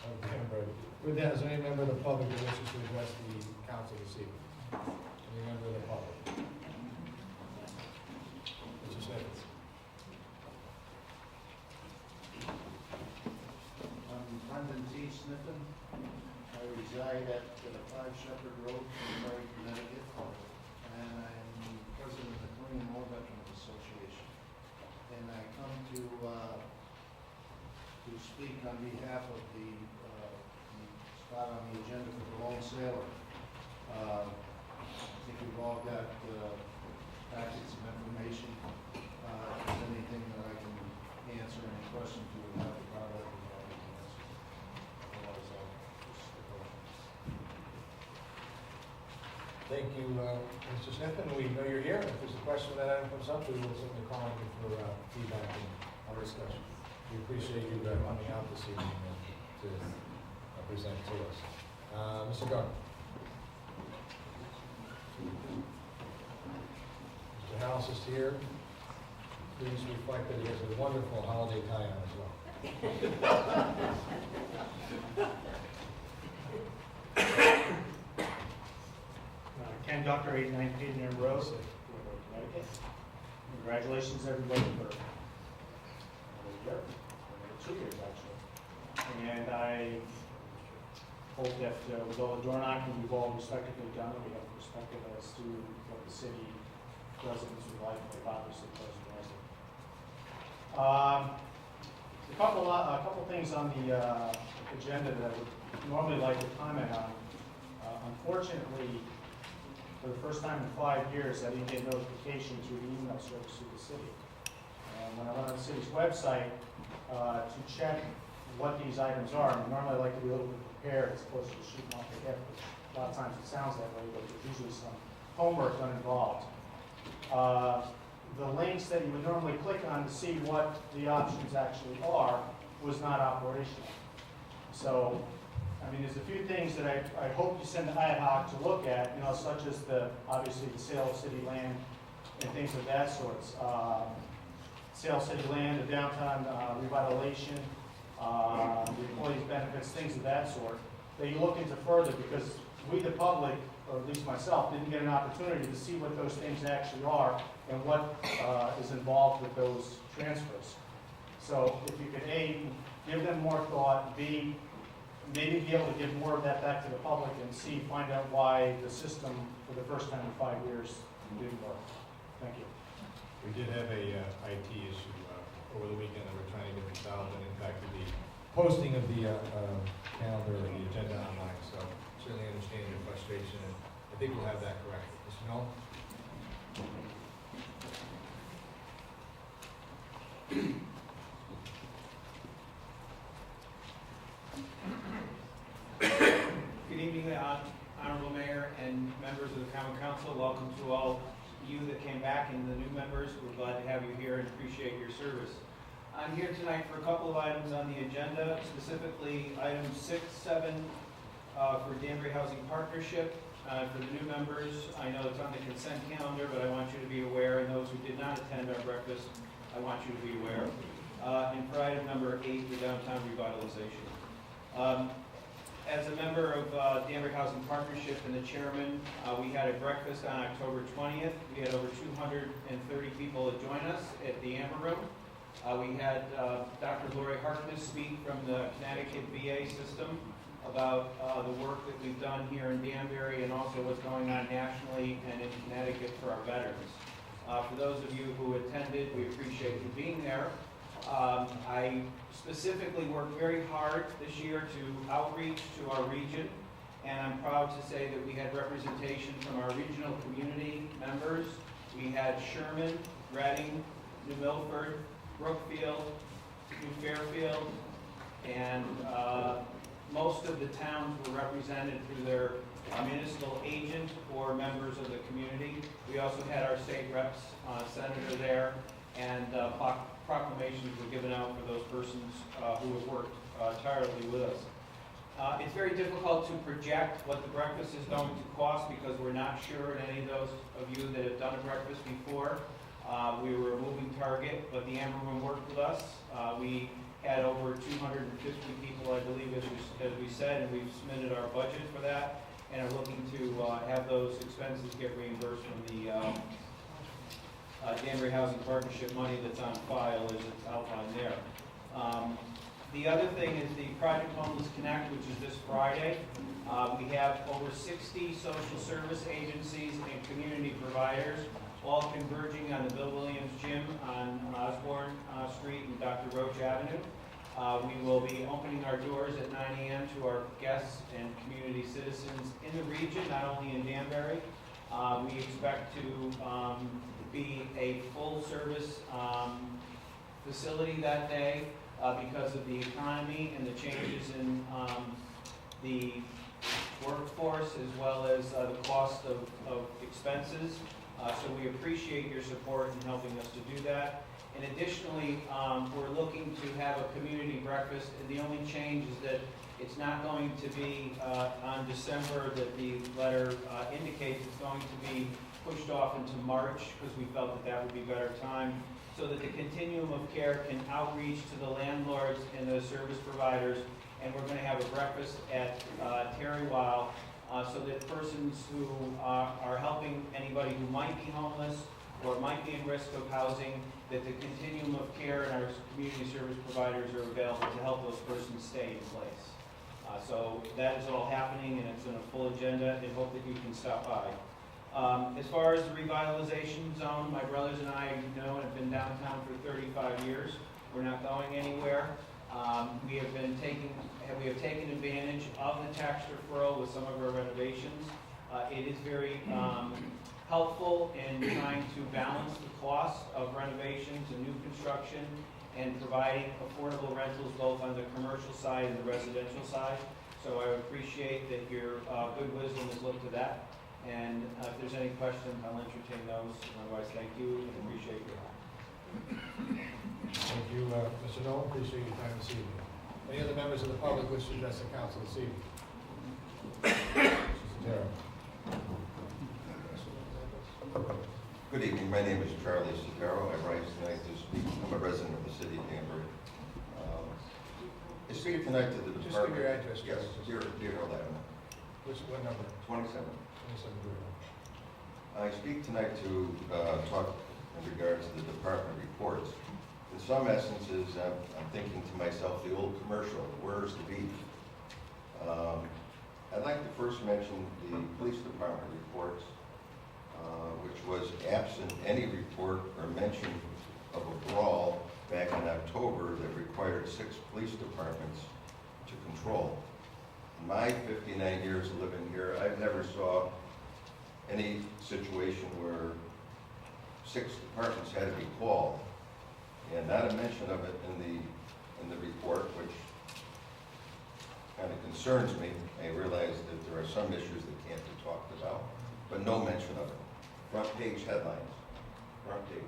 of Danbury. With that, is there any member of the public who wishes to address the council this evening? Any member of the public? Mr. Smith. I'm Brendan T. Sniffen. I reside at 5 Shepherd Road, Danbury, Connecticut, and I'm president of the Korean War Veterans Association. And I come to speak on behalf of the spot on the agenda for the lone sailor. I think we've all got packets of information. If there's anything that I can answer, any questions you would have about it, I can answer. Otherwise, I'll just stick around. Thank you, Mr. Sniffen. We know you're here. If there's a question that item comes up, we will certainly call on you for feedback and our discussion. We appreciate you coming out this evening to present to us. Mr. Gardner. Mr. House is here. Please reflect that he has a wonderful holiday tie on as well. Ken Doctor, 819 Near Road, Connecticut. Congratulations, everybody, for another year, or 2 years, actually. And I hope that with all the door knocking we've all respectively done, we have perspective as to what the city residents would like, and obviously present resident. A couple things on the agenda that I would normally like to comment on. Unfortunately, for the first time in 5 years, I didn't get notification through the email service through the city. And when I went on the city's website to check what these items are, and normally I like to be a little bit prepared as opposed to shooting off the hip, which a lot of times it sounds that way, but there's usually some homework done involved. The links that you would normally click on to see what the options actually are was not operational. So, I mean, there's a few things that I hope you send to ad hoc to look at, you know, such as obviously the sale of city land and things of that sort. Sale of city land, the downtown revitalization, the employees' benefits, things of that sort, that you look into further, because we, the public, or at least myself, didn't get an opportunity to see what those things actually are and what is involved with those transfers. So if you could, A, give them more thought, B, maybe be able to give more of that back to the public, and C, find out why the system, for the first time in 5 years, didn't work. Thank you. We did have a IT issue over the weekend that we're trying to get resolved, and impacted the posting of the calendar or the agenda online. So certainly understand your frustration, and I think we'll have that corrected. Mr. Nolan? Good evening, Honorable Mayor and members of the Common Council. Welcome to all you that came back and the new members. We're glad to have you here and appreciate your service. I'm here tonight for a couple of items on the agenda, specifically items 6, 7 for Danbury Housing Partnership. For the new members, I know it's on the consent calendar, but I want you to be aware, and those who did not attend our breakfast, I want you to be aware. And for item number 8, the downtown revitalization. As a member of Danbury Housing Partnership and the chairman, we had a breakfast on October 20th. We had over 230 people join us at the Amber Room. We had Dr. Lori Harkness speak from the Connecticut VA system about the work that we've done here in Danbury and also what's going on nationally and in Connecticut for our veterans. For those of you who attended, we appreciate you being there. I specifically worked very hard this year to outreach to our region and I'm proud to say that we had representation from our regional community members. We had Sherman, Reading, New Milford, Brookfield, New Fairfield, and most of the towns were represented through their municipal agent or members of the community. We also had our state reps, senator there, and proclamations were given out for those persons who have worked tirelessly with us. It's very difficult to project what the breakfast is going to cost because we're not sure, and any of those of you that have done a breakfast before, we were a moving target, but the Amber Room worked with us. We had over 250 people, I believe, as we said, and we've submitted our budget for that, and are looking to have those expenses get reimbursed from the Danbury Housing Partnership money that's on file, as it's outlined there. The other thing is the Project Homeless Connect, which is this Friday. We have over 60 social service agencies and community providers, all converging on the Bill Williams Gym on Osborne Street and Dr. Roach Avenue. We will be opening our doors at 9 a.m. to our guests and community citizens in the region, not only in Danbury. We expect to be a full-service facility that day because of the economy and the changes in the workforce as well as the cost of expenses. So we appreciate your support in helping us to do that. And additionally, we're looking to have a community breakfast, and the only change is that it's not going to be on December that the letter indicates. It's going to be pushed off into March because we felt that that would be a better time so that the continuum of care can outreach to the landlords and the service providers. And we're going to have a breakfast at Terry Weil so that persons who are helping anybody who might be homeless or might be in risk of housing, that the continuum of care and our community service providers are available to help those persons stay in place. So that is all happening, and it's on a full agenda, and hope that you can stop by. As far as the revitalization zone, my brothers and I know and have been downtown for 35 years. We're not going anywhere. We have taken advantage of the tax deferral with some of our renovations. It is very helpful in trying to balance the cost of renovations and new construction and providing affordable rentals both on the commercial side and the residential side. So I appreciate that your good wisdom has looked to that. And if there's any questions, I'll entertain those. Otherwise, thank you and appreciate your help. Thank you, Mr. Nolan. Appreciate your time this evening. Any other members of the public wish to address the council this evening? Mr. Sotero. Good evening. My name is Charlie Sotero. I rise tonight to speak. I'm a resident of the city of Danbury. I speak tonight to the department. Just give your address. Yes, Deer Hill Avenue. What number? 27. 27 Deer Hill. I speak tonight to talk in regards to the department reports. In some essences, I'm thinking to myself, the old commercial, where's the beef? I'd like to first mention the police department reports, which was absent any report or mention of a brawl back in October that required 6 police departments to control. In my 59 years of living here, I've never saw any situation where 6 departments had to be called, and not a mention of it in the report, which kind of concerns me. I realize that there are some issues that can't be talked about, but no mention of it. Front page headlines, front page.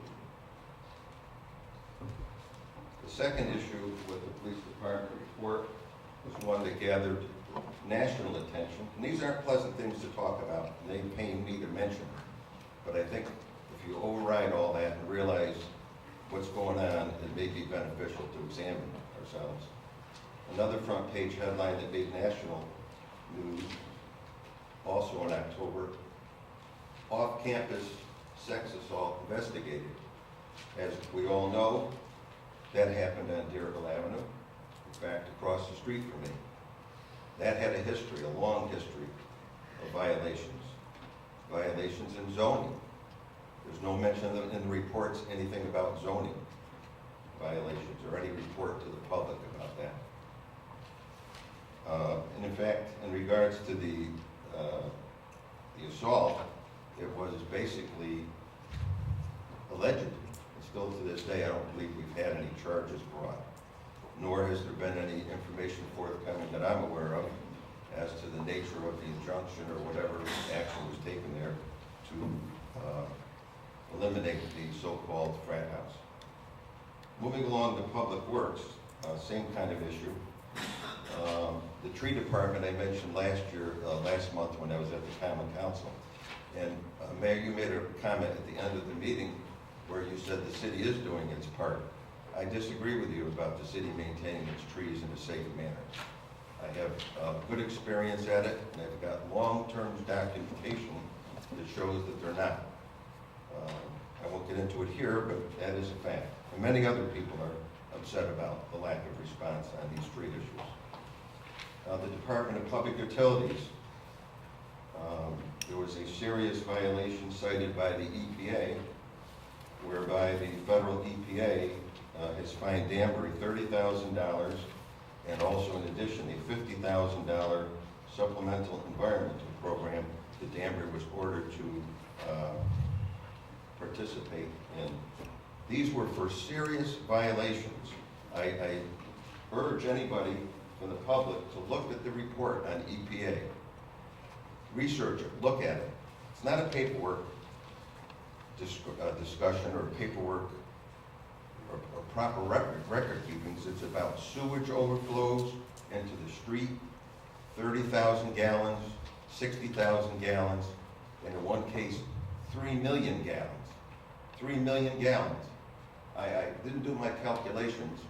The second issue with the police department report was one that gathered national attention. And these aren't pleasant things to talk about, and they pain me to mention. But I think if you override all that and realize what's going on, it may be beneficial to examine ourselves. Another front page headline that made national news, also in October, off-campus sex assault investigated. As we all know, that happened on Deer Hill Avenue, in fact, across the street from me. That had a history, a long history of violations. Violations in zoning. There's no mention in the reports anything about zoning violations or any report to the public about that. And in fact, in regards to the assault, it was basically alleged. And still to this day, I don't believe we've had any charges brought, nor has there been any information forthcoming that I'm aware of as to the nature of the injunction or whatever action was taken there to eliminate the so-called frat house. Moving along to Public Works, same kind of issue. The tree department I mentioned last month when I was at the Common Council. And Mayor, you made a comment at the end of the meeting where you said the city is doing its part. I disagree with you about the city maintaining its trees in a safe manner. I have good experience at it, and I've got long-term documentation that shows that they're not. I won't get into it here, but that is a fact. And many other people are upset about the lack of response on these tree issues. The Department of Public Utilities, there was a serious violation cited by the EPA, whereby the federal EPA has fined Danbury $30,000, and also in addition a $50,000 supplemental environmental program that Danbury was ordered to participate in. These were for serious violations. I urge anybody from the public to look at the report on EPA. Research it, look at it. It's not a paperwork discussion or paperwork or proper record keepings. It's about sewage overflows into the street, 30,000 gallons, 60,000 gallons, and in one case, 3 million gallons. 3 million gallons. I didn't do my calculations,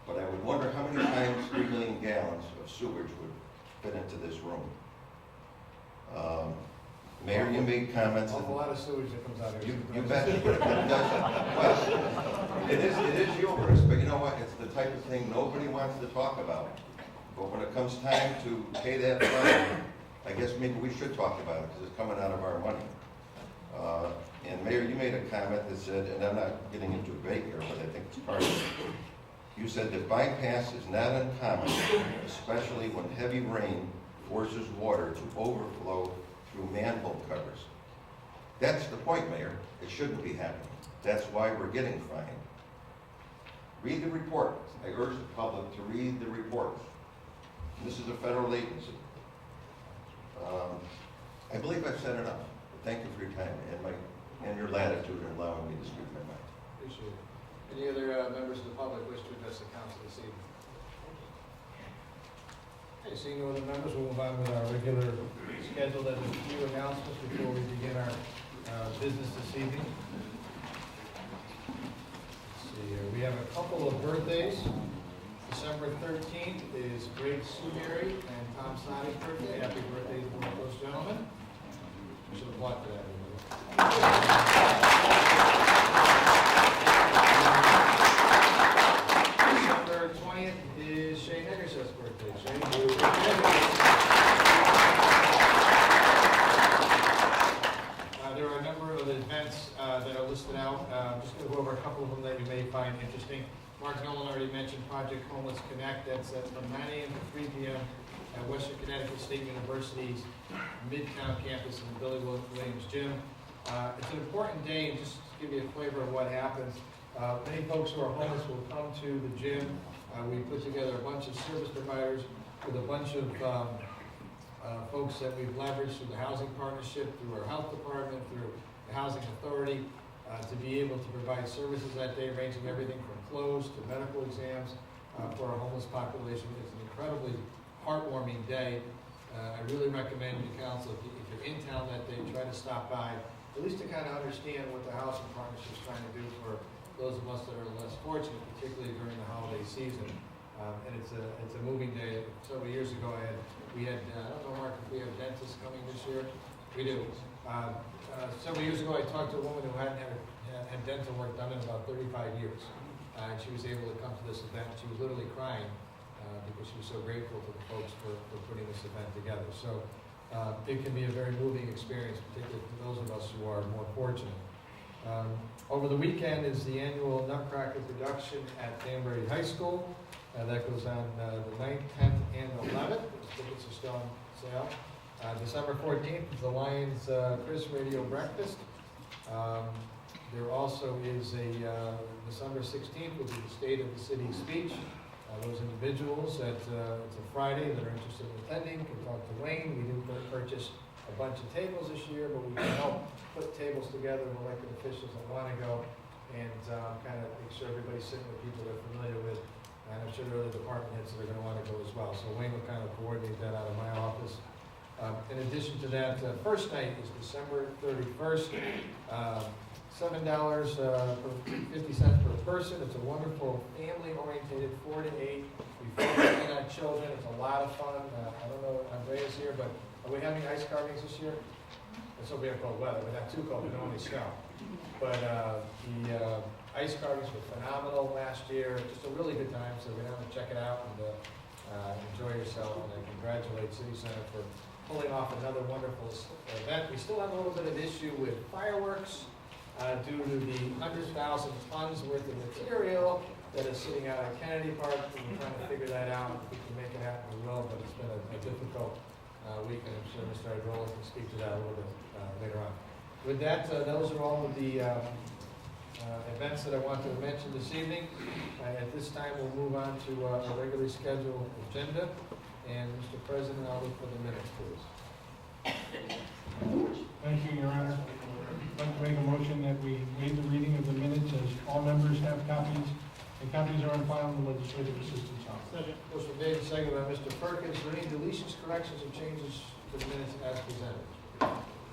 but I would wonder how many times 3 million gallons of sewage would fit into this room. Mayor, you made comments. Awful lot of sewage that comes out here. You bet. Well, it is humorous, but you know what? It's the type of thing nobody wants to talk about. But when it comes time to pay that fine, I guess maybe we should talk about it because it's coming out of our money. And Mayor, you made a comment that said, and I'm not getting into a debate here, but I think it's part of it. You said that bypass is not uncommon, especially when heavy rain forces water to overflow through manhole covers. That's the point, Mayor. It shouldn't be happening. That's why we're getting fined. Read the report. I urge the public to read the reports. This is a federal agency. I believe I've said enough. Thank you for your time and your latitude in allowing me to speak my mind. Appreciate it. Any other members of the public wish to address the council this evening? Okay, seeing no other members, we'll move on with our regular schedule. There's a few announcements before we begin our business this evening. Let's see here. We have a couple of birthdays. December 13th is Greg Suberry and Tom Sonic birthday. Happy birthday to both those gentlemen. We should applaud for that. December 20th is Shane Eggerseth's birthday. Shane, there are a number of events that are listed out. Just going to go over a couple of them that you may find interesting. Mark Nolan already mentioned Project Homeless Connect. That's from 9 a.m. to 3 p.m. at Western Connecticut State University's Midtown campus in the Billy Williams Gym. It's an important day, and just to give you a flavor of what happens, many folks who are homeless will come to the gym. We put together a bunch of service providers with a bunch of folks that we've leveraged through the housing partnership, through our health department, through the housing authority, to be able to provide services that day, ranging everything from clothes to medical exams for our homeless population. It's an incredibly heartwarming day. I really recommend you, council, if you're in town that day, try to stop by, at least to kind of understand what the housing partnership is trying to do for those of us that are less fortunate, particularly during the holiday season. And it's a moving day. Several years ago, we had I don't know, Mark, if we have dentists coming this year. We do. Several years ago, I talked to a woman who hadn't had dental work done in about 35 years. And she was able to come to this event. She was literally crying because she was so grateful to the folks for putting this event together. So it can be a very moving experience, particularly for those of us who are more fortunate. Over the weekend is the annual Nutcracker production at Danbury High School. That goes on the 9th, 10th, and 11th. The tickets are still on sale. December 14th is the Lions Chris Radio Breakfast. There also is a December 16th will be the State of the City speech. Those individuals it's a Friday that are interested in attending can talk to Wayne. We didn't purchase a bunch of tables this year, but we can help put tables together with elected officials that want to go and kind of make sure everybody's sitting with people they're familiar with. And I'm sure there are other department heads that are going to want to go as well. So Wayne will kind of coordinate that out of my office. In addition to that, first night is December 31st. $7 for 50 cents per person. It's a wonderful family-oriented 4 to 8. We focus in on children. It's a lot of fun. I don't know if Andrea's here, but are we having ice carvings this year? It's so we have cold weather. We're not too cold. We don't only snow. But the ice carvings were phenomenal last year. Just a really good time. So go down and check it out and enjoy yourself. And I congratulate City Center for pulling off another wonderful event. We still have a little bit of issue with fireworks. Due to the 100,000 tons worth of material that is sitting out at Kennedy Park. We're trying to figure that out. If we can make it happen, we will, but it's been a difficult week, and I'm sure Mr. Idrola can speak to that a little bit later on. With that, those are all of the events that I wanted to mention this evening. At this time, we'll move on to our regularly scheduled agenda. And Mr. President, I'll look for the minutes, please. Thank you, Your Honor. I'd like to make a motion that we waive the reading of the minutes as all members have copies, and copies are on file in the legislative assistant's office. Motion made and seconded by Mr. Perkins. Are there any deletions, corrections, or changes to the minutes as presented?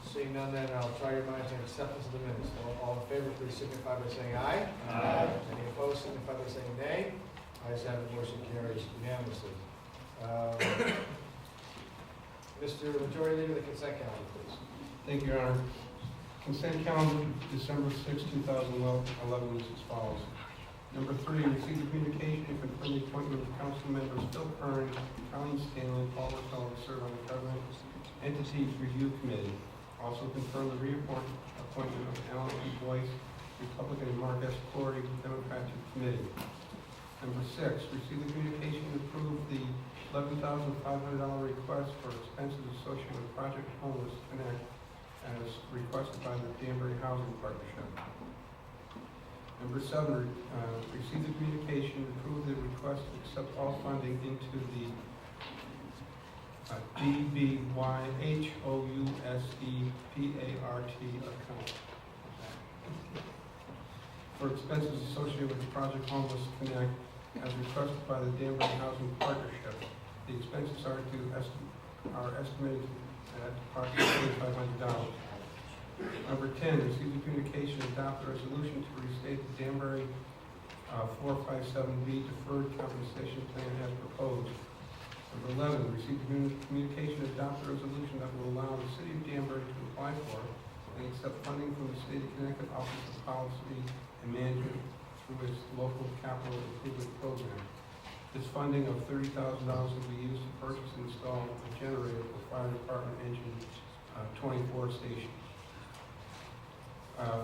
Seeing none, then I'll try your minds on acceptance of the minutes. All in favor, please signify by saying aye. Aye. Any opposed, signify by saying nay. Ayes have it, motion carries unanimously. Mr. Majority Leader, the consent calendar, please. Thank you, Your Honor. Consent calendar, December 6, 2011 is as follows. Number 3, receive the communication and confirm the appointment of council members Phil Kern, Colleen Stanley, Paul Martello to serve on the Government Entities Review Committee. Also confirm the appointment of Alan E. Boyce, Republican, and Mark S. Corey, Democrat to the committee. Number 6, receive the communication and approve the $11,500 request for expenses associated with Project Homeless Connect as requested by the Danbury Housing Partnership. Number 7, receive the communication and approve the request to accept all funding into the DBYHOUSEPART account for expenses associated with the Project Homeless Connect as requested by the Danbury Housing Partnership. The expenses are estimated at approximately $2,500. Number 10, receive the communication and adopt a resolution to restate the Danbury 457B deferred compensation plan as proposed. Number 11, receive the communication and adopt a resolution that will allow the City of Danbury to apply for and accept funding from the State of Connecticut Office of Policy and Management through its local capital improvement program. This funding of $30,000 will be used to purchase and install a generator for fire department engine 24 station.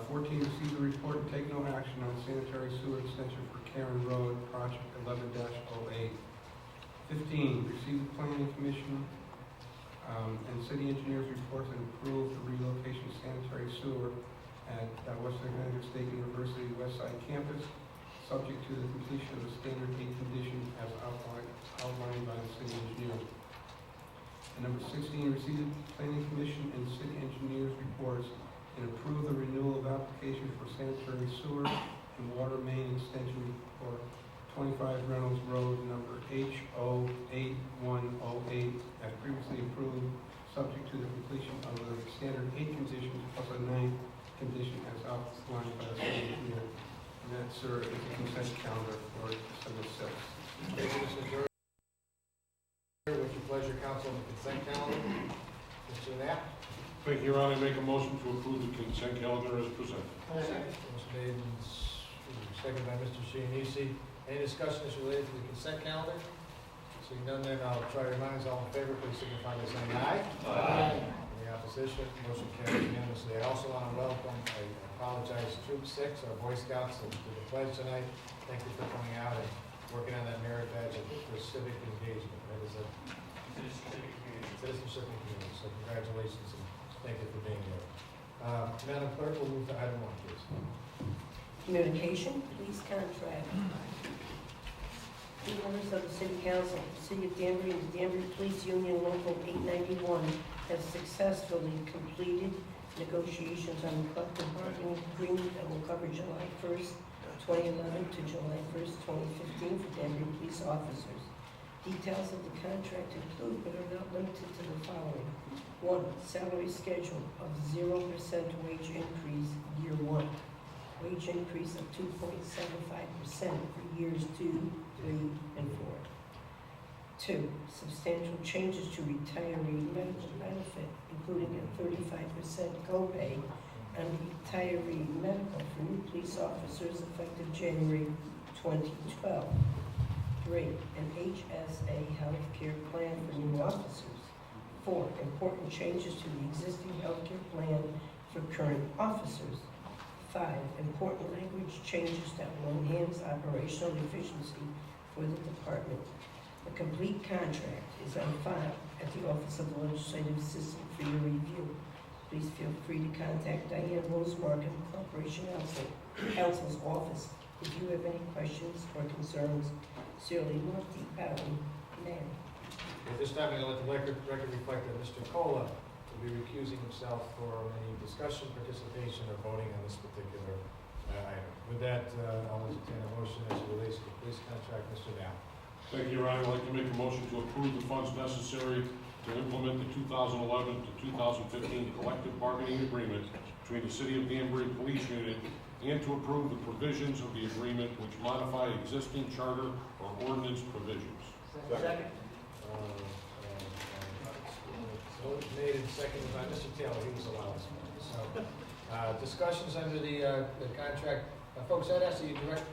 14, receive the report and take no action on sanitary sewer extension for Karen Road, project 11-08. 15, receive the planning commission and city engineers reports and approve the relocation of sanitary sewer at Western Connecticut State University Westside Campus, subject to the completion of the standard 8 condition as outlined by the city engineer. And number 16, receive the planning commission and city engineers reports and approve the renewal of application for sanitary sewer and water main extension for 25 Reynolds Road, number HO8108, as previously approved, subject to the completion of the standard 8 conditions plus a 9th condition as outlined by the city engineer. And that, sir, is the consent calendar for December 6th. Thank you, Mr. Majority. What's your pleasure, council, on the consent calendar? Mr. Knapp? Thank you, Your Honor. I make a motion to approve the consent calendar as presented. Motion made and seconded by Mr. Shianisi. Any discussion is related to the consent calendar? Seeing none, then I'll try your minds. All in favor, please signify by saying aye. Aye. Any Any opposition? Motion carries unanimously. I also want to welcome, I apologize, Troop 6, our Boy Scouts, to the pledge tonight. Thank you for coming out and working on that merit badge for civic engagement. That is a citizenship and community. So congratulations and thank you for being here. Madam Clerk, we'll move to item 1, please. Communication, police contract. The members of the City Council, the City of Danbury and the Danbury Police Union Local 891 have successfully completed negotiations on the collective bargaining agreement that will cover July 1st, 2011 to July 1st, 2015 for Danbury police officers. Details of the contract include, but are not limited to the following. 1, salary schedule of 0% wage increase year 1. Wage increase of 2.75% for years 2, 3, and 4. 2, substantial changes to retiree medical benefit, including a 35% copay on retiree medical for new police officers effective January 2012. 3, an HSA health care plan for new officers. 4, important changes to the existing health care plan for current officers. 5, important language changes that will enhance operational efficiency for the department. The complete contract is on file at the Office of the Legislative Assistant for your review. Please feel free to contact Diane Rosemark of the Corporation Counsel's Office if you have any questions or concerns. Sincerely, Marty Bowden, Mayor. At this time, I'm going to let the record reflect that Mr. Cola will be recusing himself for any discussion, participation, or voting on this particular item. With that, I'll entertain a motion as it relates to the police contract. Mr. Dow. Thank you, Your Honor. I'd like to make a motion to approve the funds necessary to implement the 2011 to 2015 collective bargaining agreement between the City of Danbury Police Unit and to approve the provisions of the agreement which modify existing charter or ordinance provisions. Second. Made and seconded by Mr. Taylor. He was allowed. So, discussions under the contract. Folks, I'd ask that you direct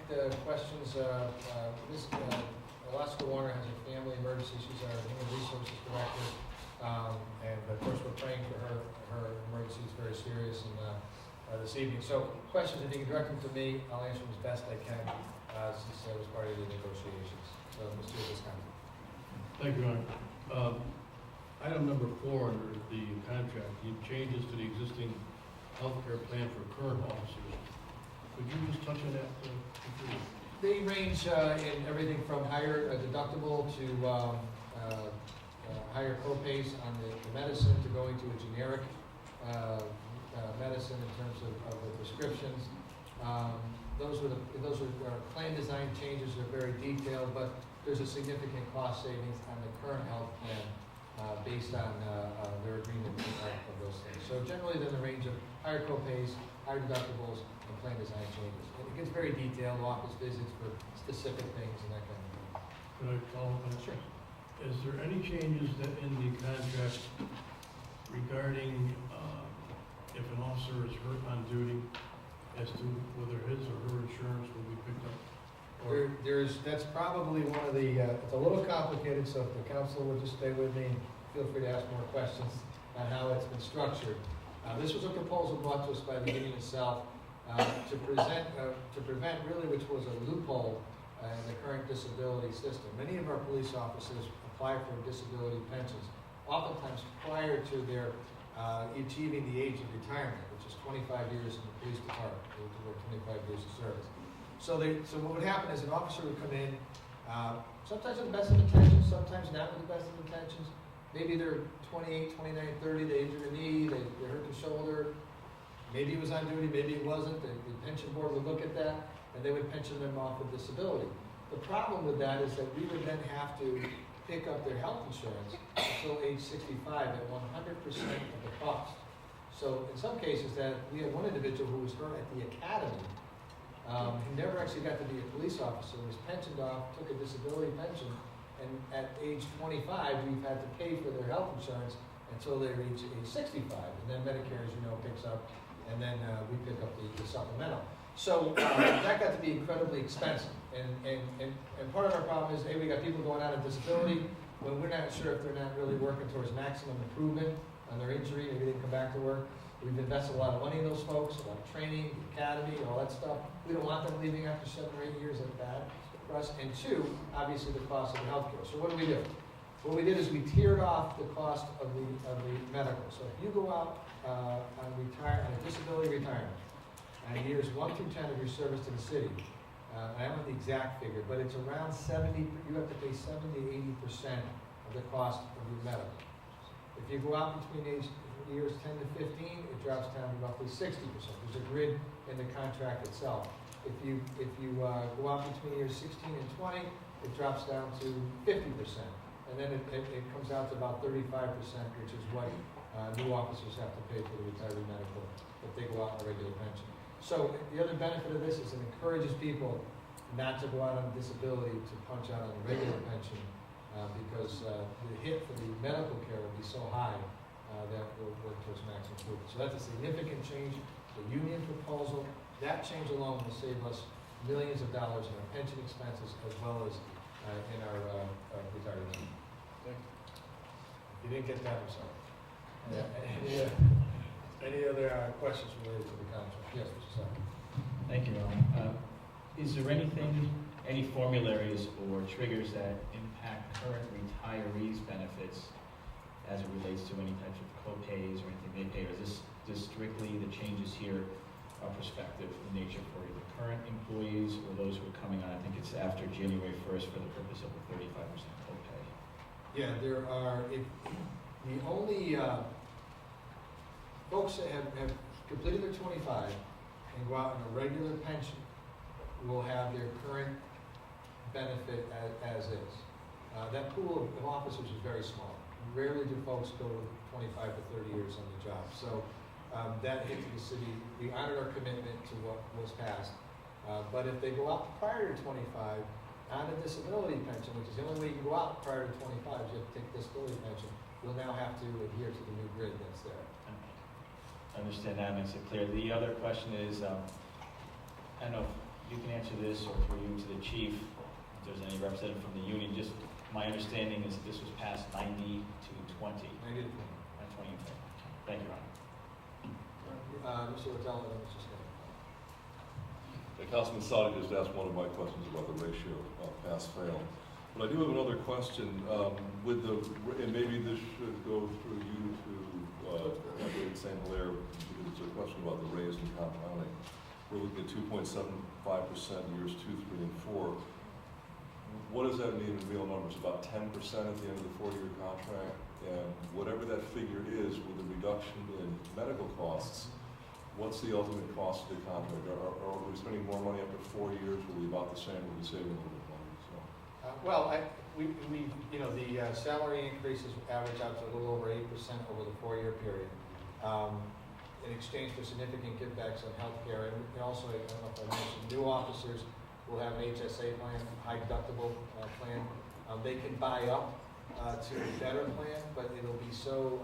questions. Ms. Alaska Warner has a family emergency. She's our Human Resources Director. And of course, we're praying for her. Her emergency is very serious this evening. So, questions, if you can direct them to me, I'll answer them as best I can since I was part of the negotiations. So, Mr. Visconti. Thank you, Your Honor. Item number 4 under the contract, the changes to the existing health care plan for current officers. Could you just touch on that? They range in everything from higher deductible to higher copays on the medicine to going to a generic medicine in terms of the prescriptions. Those are plan design changes. They're very detailed, but there's a significant cost savings on the current health plan based on their agreement of those things. So generally, they're in the range of higher copays, higher deductibles, and plan design changes. And it gets very detailed, office visits for specific things and that kind of thing. Could I follow up on that? Sure. Is there any changes that in the contract regarding if an officer is hurt on duty as to whether his or her insurance will be picked up? That's probably one of the, it's a little complicated, so if the council would just stay with me, feel free to ask more questions on how it's been structured. This was a proposal brought to us by the union itself to prevent really, which was a loophole in the current disability system. Many of our police officers apply for disability pensions, oftentimes prior to their achieving the age of retirement, which is 25 years in the police department, or 25 years of service. So what would happen is an officer would come in, sometimes with the best of intentions, sometimes not with the best of intentions. Maybe they're 28, 29, 30, they injured a knee, they hurt their shoulder. Maybe he was on duty, maybe he wasn't. The pension board would look at that, and they would pension them off of disability. The problem with that is that we would then have to pick up their health insurance until age 65 at 100% of the cost. So in some cases that we had one individual who was hurt at the academy. He never actually got to be a police officer, was pensioned off, took a disability pension, and at age 25, we've had to pay for their health insurance until they reach age 65. And then Medicare, as you know, picks up, and then we pick up the supplemental. So that got to be incredibly expensive. And part of our problem is, hey, we got people going out on disability when we're not sure if they're not really working towards maximum improvement on their injury, maybe they can come back to work. We've invested a lot of money in those folks, a lot of training, the academy, all that stuff. We don't want them leaving after 7 or 8 years. That's bad for us. And two, obviously the cost of the healthcare. So what do? What we did is we tiered off the cost of the medical. So if you go out on a disability retirement, and years 1 through 10 of your service to the city, I don't know the exact figure, but it's around 70, you have to pay 70 to 80% of the cost of your medical. If you go out between years 10 to 15, it drops down to roughly 60%. There's a grid in the contract itself. If you go out between years 16 and 20, it drops down to 50%. And then it comes out to about 35%, which is what new officers have to pay for the retiree medical if they go out on a regular pension. So the other benefit of this is it encourages people not to go out on disability to punch out on a regular pension because the hit for the medical care will be so high that will work towards maximum improvement. So that's a significant change. The union proposal, that change alone will save us millions of dollars in our pension expenses as well as in our retiree money. If you didn't get that, I'm sorry. Any other questions related to the contract? Yes, Mr. Sutton. Thank you, Ron. Is there any formularies or triggers that impact current retirees' benefits as it relates to any types of co-pays or anything they pay? Or is this strictly the changes here are prospective in nature for either current employees or those who are coming on? I think it's after January 1st for the purpose of a 35% co-pay. Yeah, there are, the only folks that have completed their 25 and go out on a regular pension will have their current benefit as is. That pool of officers is very small. Rarely do folks go 25 to 30 years on the job. So that hit to the city. We honored our commitment to what was passed. But if they go out prior to 25 on a disability pension, which is the only way you can go out prior to 25, you have to take disability pension, you'll now have to adhere to the new grid that's there. I understand that, makes it clear. The other question is, I don't know if you can answer this or through you to the chief, if there's any representative from the union. Just my understanding is that this was passed 90 to 20. 90 to 20. 20. Thank you, Ron. Mr. Littell, and Mr. Scott. Councilman Sadi just asked one of my questions about the ratio of pass-fail. But I do have another question. And maybe this should go through you to St. Hilaire, because it's a question about the raise and compounding. We're looking at 2.75% years 2, 3, and 4. What does that mean in real numbers? About 10% at the end of the 4-year contract? And whatever that figure is with the reduction in medical costs, what's the ultimate cost of the contract? Are we spending more money after 4 years? Will we be about the same? Will we be saving a little bit of money? The salary increases average out to a little over 8% over the 4-year period. In exchange for significant givebacks on healthcare, and also, I don't know if I mentioned, new officers will have an HSA plan, high deductible plan. They can buy up to a better plan, but it'll be so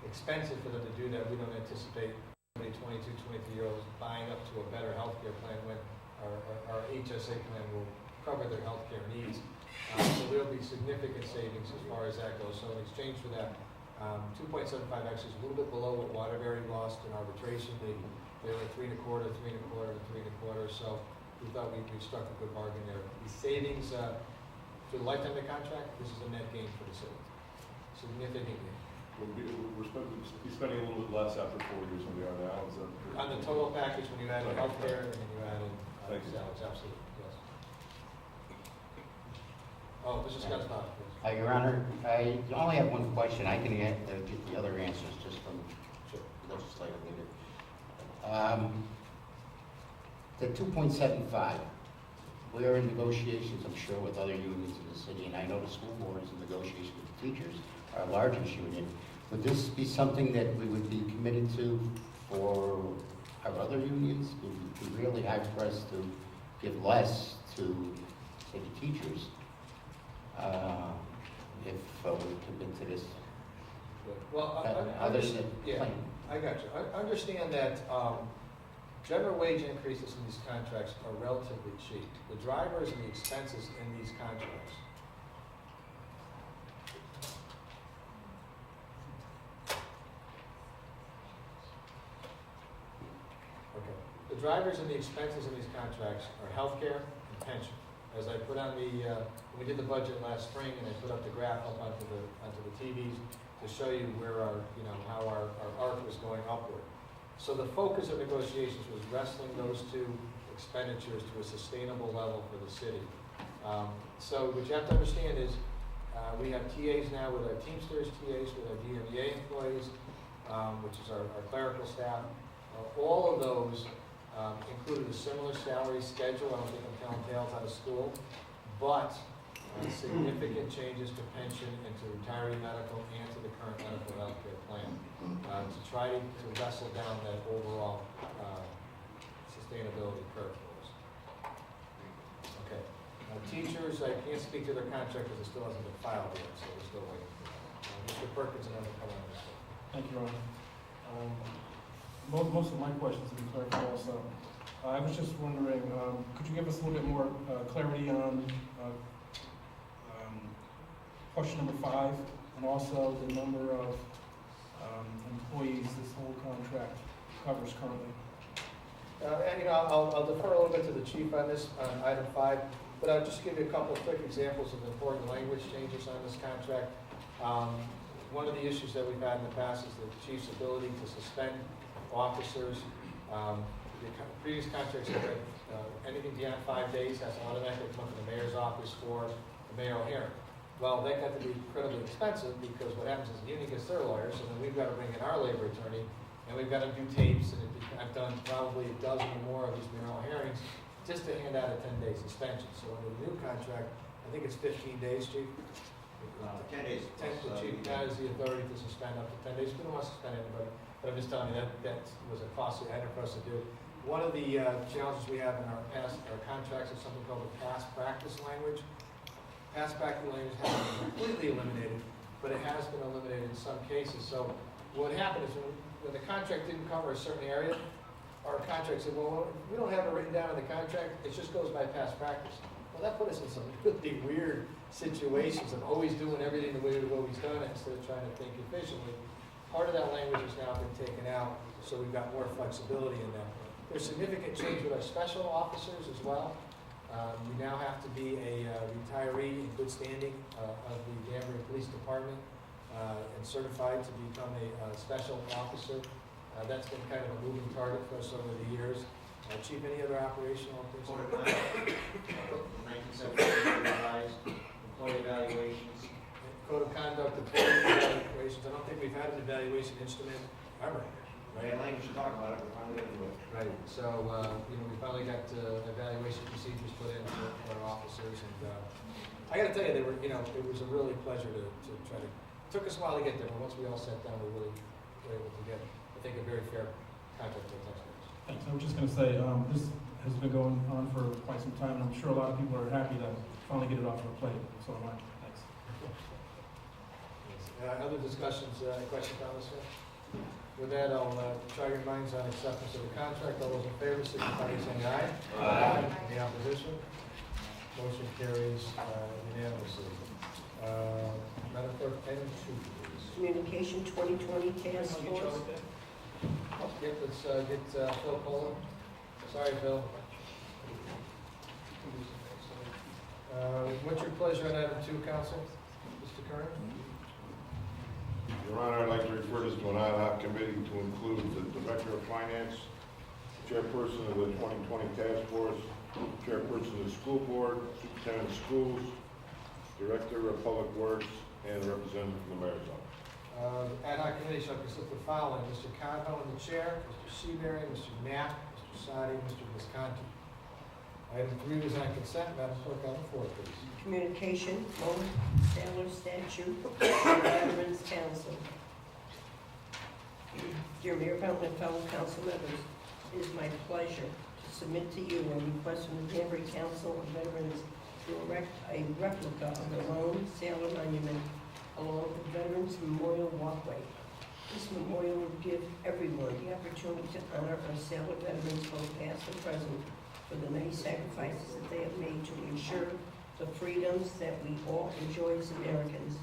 expensive for them to do that. We don't anticipate 22, 23-year-olds buying up to a better healthcare plan when our HSA plan will cover their healthcare needs. So there'll be significant savings as far as that goes. So in exchange for that, 2.75 actually is a little bit below what Waterbury lost in arbitration. They were 3.25, 3.25, and 3.25. So we thought we struck a good bargain there. The savings for the lifetime of the contract, this is a net gain for the city. Significant gain. We're spending a little bit less after 4 years than we are now. Is that on the total package, when you add in healthcare and then you add in salaries, absolutely, yes. Oh, Mr. Scott's not. Your Honor, I only have one question. I can get the other answers just from legislative leader. The 2.75, we are in negotiations, I'm sure, with other unions in the city, and I know the school board is in negotiations with the teachers, our largest union. Would this be something that we would be committed to for our other unions? It would be really hard for us to give less to, say, the teachers if we commit to this. Well, yeah, I got you. I understand that general wage increases in these contracts are relatively cheap. The drivers and the expenses in these contracts drivers and the expenses in these contracts are healthcare and pension. As I put on we did the budget last spring, and I put up the graph up onto the TVs to show you where how our arc was going upward. So the focus of negotiations was wrestling those two expenditures to a sustainable level for the city. So what you have to understand is we have TAs now with our Teamsters TAs, with our DMEA employees, which is our clerical staff. All of those included a similar salary schedule. I don't think I'm telling tales out of school, but significant changes to pension and to retiree medical and to the current medical health care plan to try to wrestle down that overall sustainability curve for us. Okay. Teachers, I can't speak to their contract because it still hasn't been filed yet, so we're still waiting for that. Mr. Perkins and other comment on this one. Thank you, Ron. Most of my questions have been clarified also. I was just wondering, could you give us a little bit more clarity on question number 5, and also the number of employees this whole contract covers currently? And I'll defer a little bit to the chief on this, on item 5, but I'll just give you a couple of quick examples of important language changes on this contract. One of the issues that we've had in the past is the chief's ability to suspend officers. The previous contract said that anything beyond 5 days has to automatically come to the mayor's office for the mayoral hearing. Well, that got to be incredibly expensive because what happens is the union gets their lawyers, and then we've got to bring in our labor attorney, and we've got to do tapes, and I've done probably a dozen or more of these mayoral hearings just to hand out a 10-day suspension. So under the new contract, I think it's 15 days, chief. 10 days. The chief has the authority to suspend up to 10 days. We don't want to suspend anybody, but I'm just telling you that was a costly item for us to do. One of the challenges we have in our contracts is something called the past practice language. Past practice language hasn't been completely eliminated, but it has been eliminated in some cases. So what happened is when the contract didn't cover a certain area, our contract said, well, we don't have it written down in the contract, it just goes by past practice. Well, that put us in some really weird situations of always doing everything the way we've always done it instead of trying to think efficiently. Part of that language has now been taken out, so we've got more flexibility in that. There's significant change with our special officers as well. You now have to be a retiree in good standing of the Danbury Police Department and certified to become a special officer. That's been kind of a moving target for us over the years. Chief, any other operational things? Code of conduct, 1973 revised, employee evaluations. Code of conduct, employee evaluations. I don't think we've had an evaluation instrument ever. Right, language to talk about it, we're finally going to do it. Right, so, we finally got evaluation procedures put in for our officers, and I gotta tell you, it was a really pleasure to try to, took us a while to get there, but once we all sat down, we really were able to get, I think, a very fair contract for the taxpayers. Thanks. I was just going to say, this has been going on for quite some time, and I'm sure a lot of people are happy to finally get it off their plate, so am I. Thanks. Other discussions, questions on this one? With that, I'll try your minds on acceptance of the contract. All those in favor, signify by saying aye. Aye. Any opposition? Motion carries unanimously. Madam Clerk, item 2, please. Communication 2020 Task Force. Yep, let's get Phil Poland. Sorry, Phil. What's your pleasure on item 2, Council? Mr. Curran? Your Honor, I'd like to refer this to an ad hoc committee to include the Director of Finance, Chairperson of the 2020 Task Force, Chairperson of the School Board, Superintendent of Schools, Director of Public Works, and a representative from the Mayor's Office. Ad hoc committee shall consist of the following: Mr. Convo in the chair, Mr. Seabury, Mr. Knapp, Mr. Sadi, Mr. Visconti. Item 3 is on consent. Madam Clerk, on the floor, please. Communication, Lone Sailor Statute, Veterans Council. Dear Mayor Fountain and fellow council members, it is my pleasure to submit to you a request from the Danbury Council of Veterans to erect a replica of the Lone Sailor Monument along the Veterans Memorial Walkway. This memorial will give everyone the opportunity to honor our sailor veterans, both past and present, for the many sacrifices that they have made to ensure the freedoms that we all enjoy as Americans.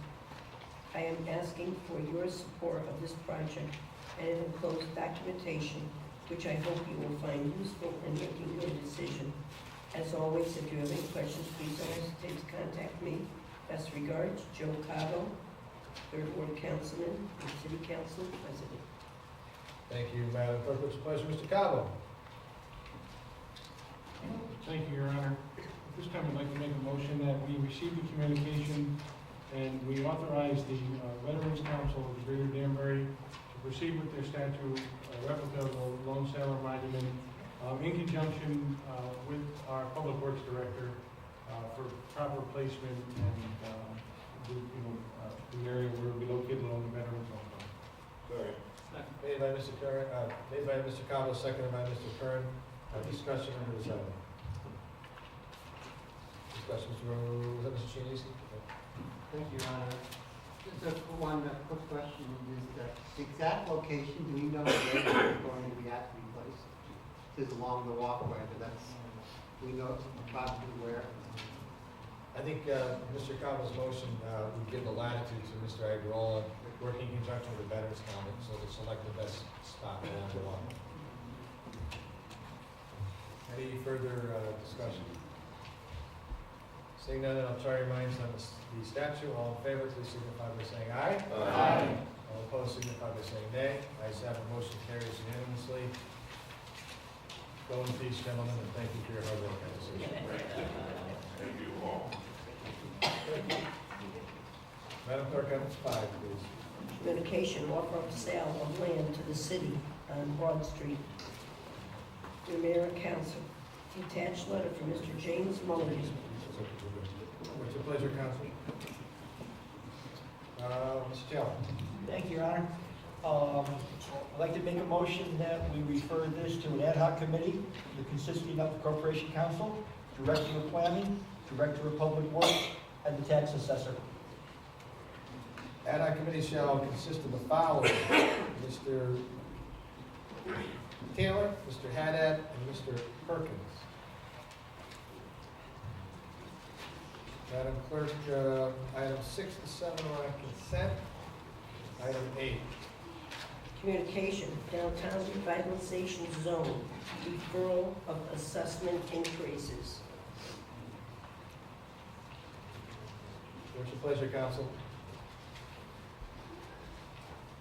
I am asking for your support of this project and an enclosed documentation which I hope you will find useful in making your decision. As always, if you have any questions, please don't hesitate to contact me. Best regards, Joe Cabo, 3rd Ward Councilman and City Council President. Thank you, Madam Clerk. What's your pleasure, Mr. Cabo? Thank you, Your Honor. At this time, I'd like to make a motion that we receive the communication and we authorize the Veterans Council of the Greater Danbury to proceed with their statue replica of the Lone Sailor Monument in conjunction with our Public Works Director for proper placement and the area where it'll be located along the Veterans Home. Sorry. Made by Mr. Curran, made by Mr. Cabo, seconded by Mr. Curran. Discussion under this item. Discussion, was that Mr. Chinese? Thank you, Your Honor. Just one quick question, is the exact location, do we know where it's going to be at to be placed? It is along the walkway, but that's, we know probably where. I think Mr. Cabo's motion would give the latitude to Mr. Aguilar, working in conjunction with the Veterans Council, so to select the best spot along the walkway. Any further discussion? Seeing none, I'll try your minds on the statute. All in favor, please signify by saying aye. Aye. All opposed, signify by saying nay. Ayes have it, motion carries unanimously. Go in peace, gentlemen, and thank you for your hard work on this issue. Thank you all. Madam Clerk, item 5, please. Communication, offer of sale of land to the city on Broad Street. Dear Mayor and Council, attached letter from Mr. James Mullins. What's your pleasure, Council? Mr. Taylor. Thank you, Your Honor. I'd like to make a motion that we refer this to an ad hoc committee consisting of the Corporation Council, Director of Planning, Director of Public Works, and the Tax Assessor. Ad hoc committee shall consist of the following: Mr. Taylor, Mr. Haddad, and Mr. Perkins. Madam Clerk, items 6 and 7 are on consent. Item 8. Communication, downtown revitalization zone, deferral of assessment increases. What's your pleasure, Council?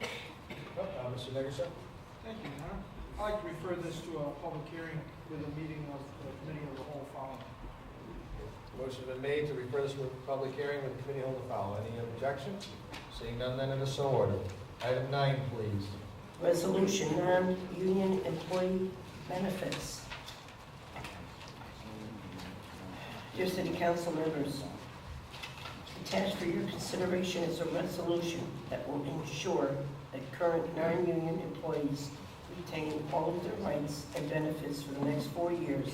Mr. Negusha? Thank you, Your Honor. I'd like to refer this to a public hearing with a meeting of the committee of the whole following. Motion has been made to refer this to a public hearing with the committee hold the following. Any objection? Seeing none, then it is so ordered. Item 9, please. Resolution, non-union employee benefits. Dear City Council members, attached for your consideration is a resolution that will ensure that current non-union employees retain all of their rights and benefits for the next 4 years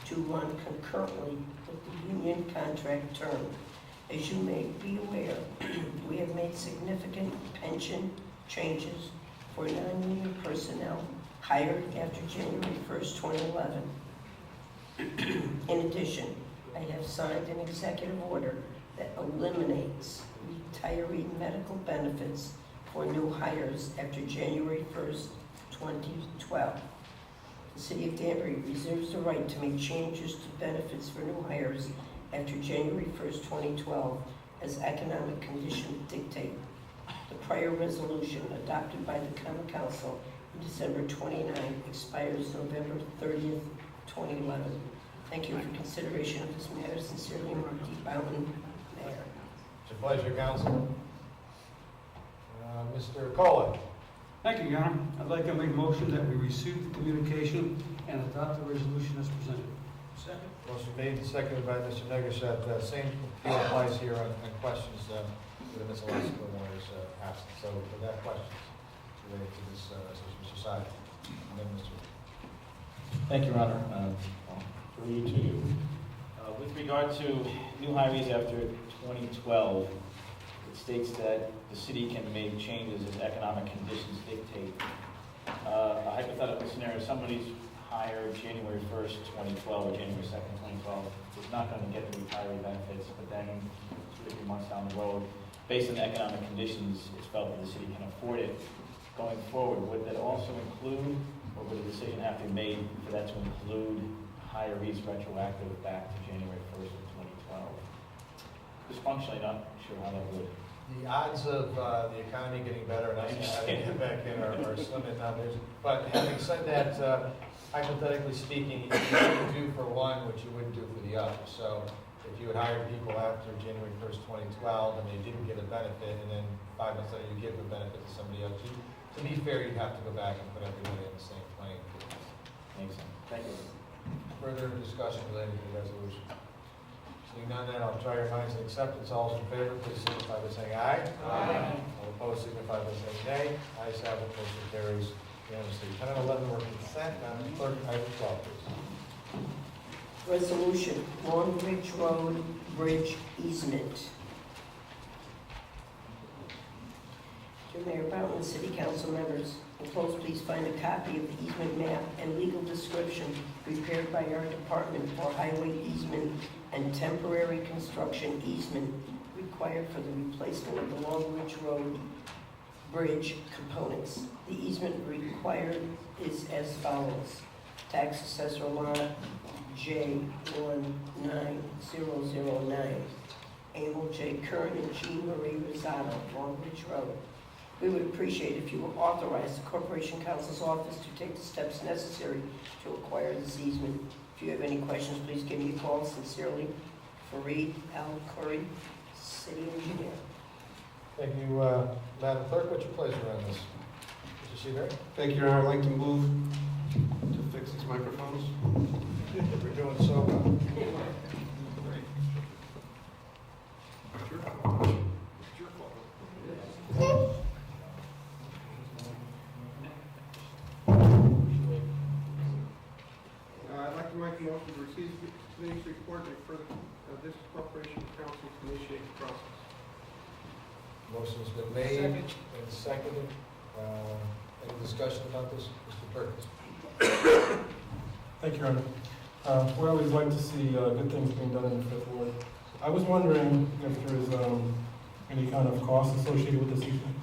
to run concurrently with the union contract term. As you may be aware, we have made significant pension changes for non-union personnel hired after January 1st, 2011. In addition, I have signed an executive order that eliminates retiree medical benefits for new hires after January 1st, 2012. The City of Danbury reserves the right to make changes to benefits for new hires after January 1st, 2012, as economic conditions dictate. The prior resolution adopted by the Common Council on December 29 expires November 30th, 2011. Thank you for consideration of this matter. Sincerely, Mark D. Bowden, Mayor. It's your pleasure, Council. Mr. Colon. Thank you, Your Honor. I'd like to make a motion that we receive the communication and adopt the resolution as presented. Second. Motion made and seconded by Mr. Negusha. Same deal applies here on questions for the Ms. Alaska Warner's absence. So for that questions related to this resolution, Mr. Sadi. And then Mr. Thank you, Your Honor. Through to you. With regard to new hirees after 2012, it states that the city can make changes as economic conditions dictate. A hypothetical scenario, somebody's hired January 1st, 2012 or January 2nd, 2012, is not going to get the retiree benefits, but then 2 to 3 months down the road, based on the economic conditions, it's felt that the city can afford it. Going forward, would that also include or would a decision have to be made for that to include hirees retroactive back to January 1st of 2012? Just functionally, not sure how that would. The odds of the economy getting better and us having to get back in are slim and none. But having said that, hypothetically speaking, you wouldn't do for one what you wouldn't do for the other. So if you had hired people after January 1st, 2012, and they didn't get a benefit, and then 5 months later you give the benefit to somebody else, to be fair, you'd have to go back and put everybody on the same plane. Makes sense. Thank you. Further discussion related to the resolution? Seeing none, then I'll try your minds in acceptance. All those in favor, please signify by saying aye. Aye. All opposed, signify by saying nay. Ayes have it, motion carries unanimously. 10 and 11 were consent. Madam Clerk, item 12, please. Resolution, Long Ridge Road Bridge easement. Dear Mayor Bowden, City Council members, enclosed please find a copy of the easement map and legal description prepared by our department for highway easement and temporary construction easement required for the replacement of the Long Ridge Road Bridge components. The easement required is as follows. Tax Assessor Lot J19009, Emil J. Kern and Jean Marie Rosado, Long Ridge Road. We would appreciate if you would authorize the Corporation Counsel's Office to take the steps necessary to acquire this easement. If you have any questions, please give me a call. Sincerely, Fareed Al Khoury, City Engineer. Thank you, Madam Clerk. What's your pleasure on this? Mr. Seaver? Thank you, Your Honor. I'd like to move to fix these microphones. We're doing so well. I'd like to make a motion to receive the committee's report and refer this corporation council to initiate the process. Motion's been made and seconded. Any discussion about this? Mr. Perkins? Thank you, Your Honor. We always like to see good things being done in the Fifth Ward. I was wondering if there is any kind of cost associated with this easement.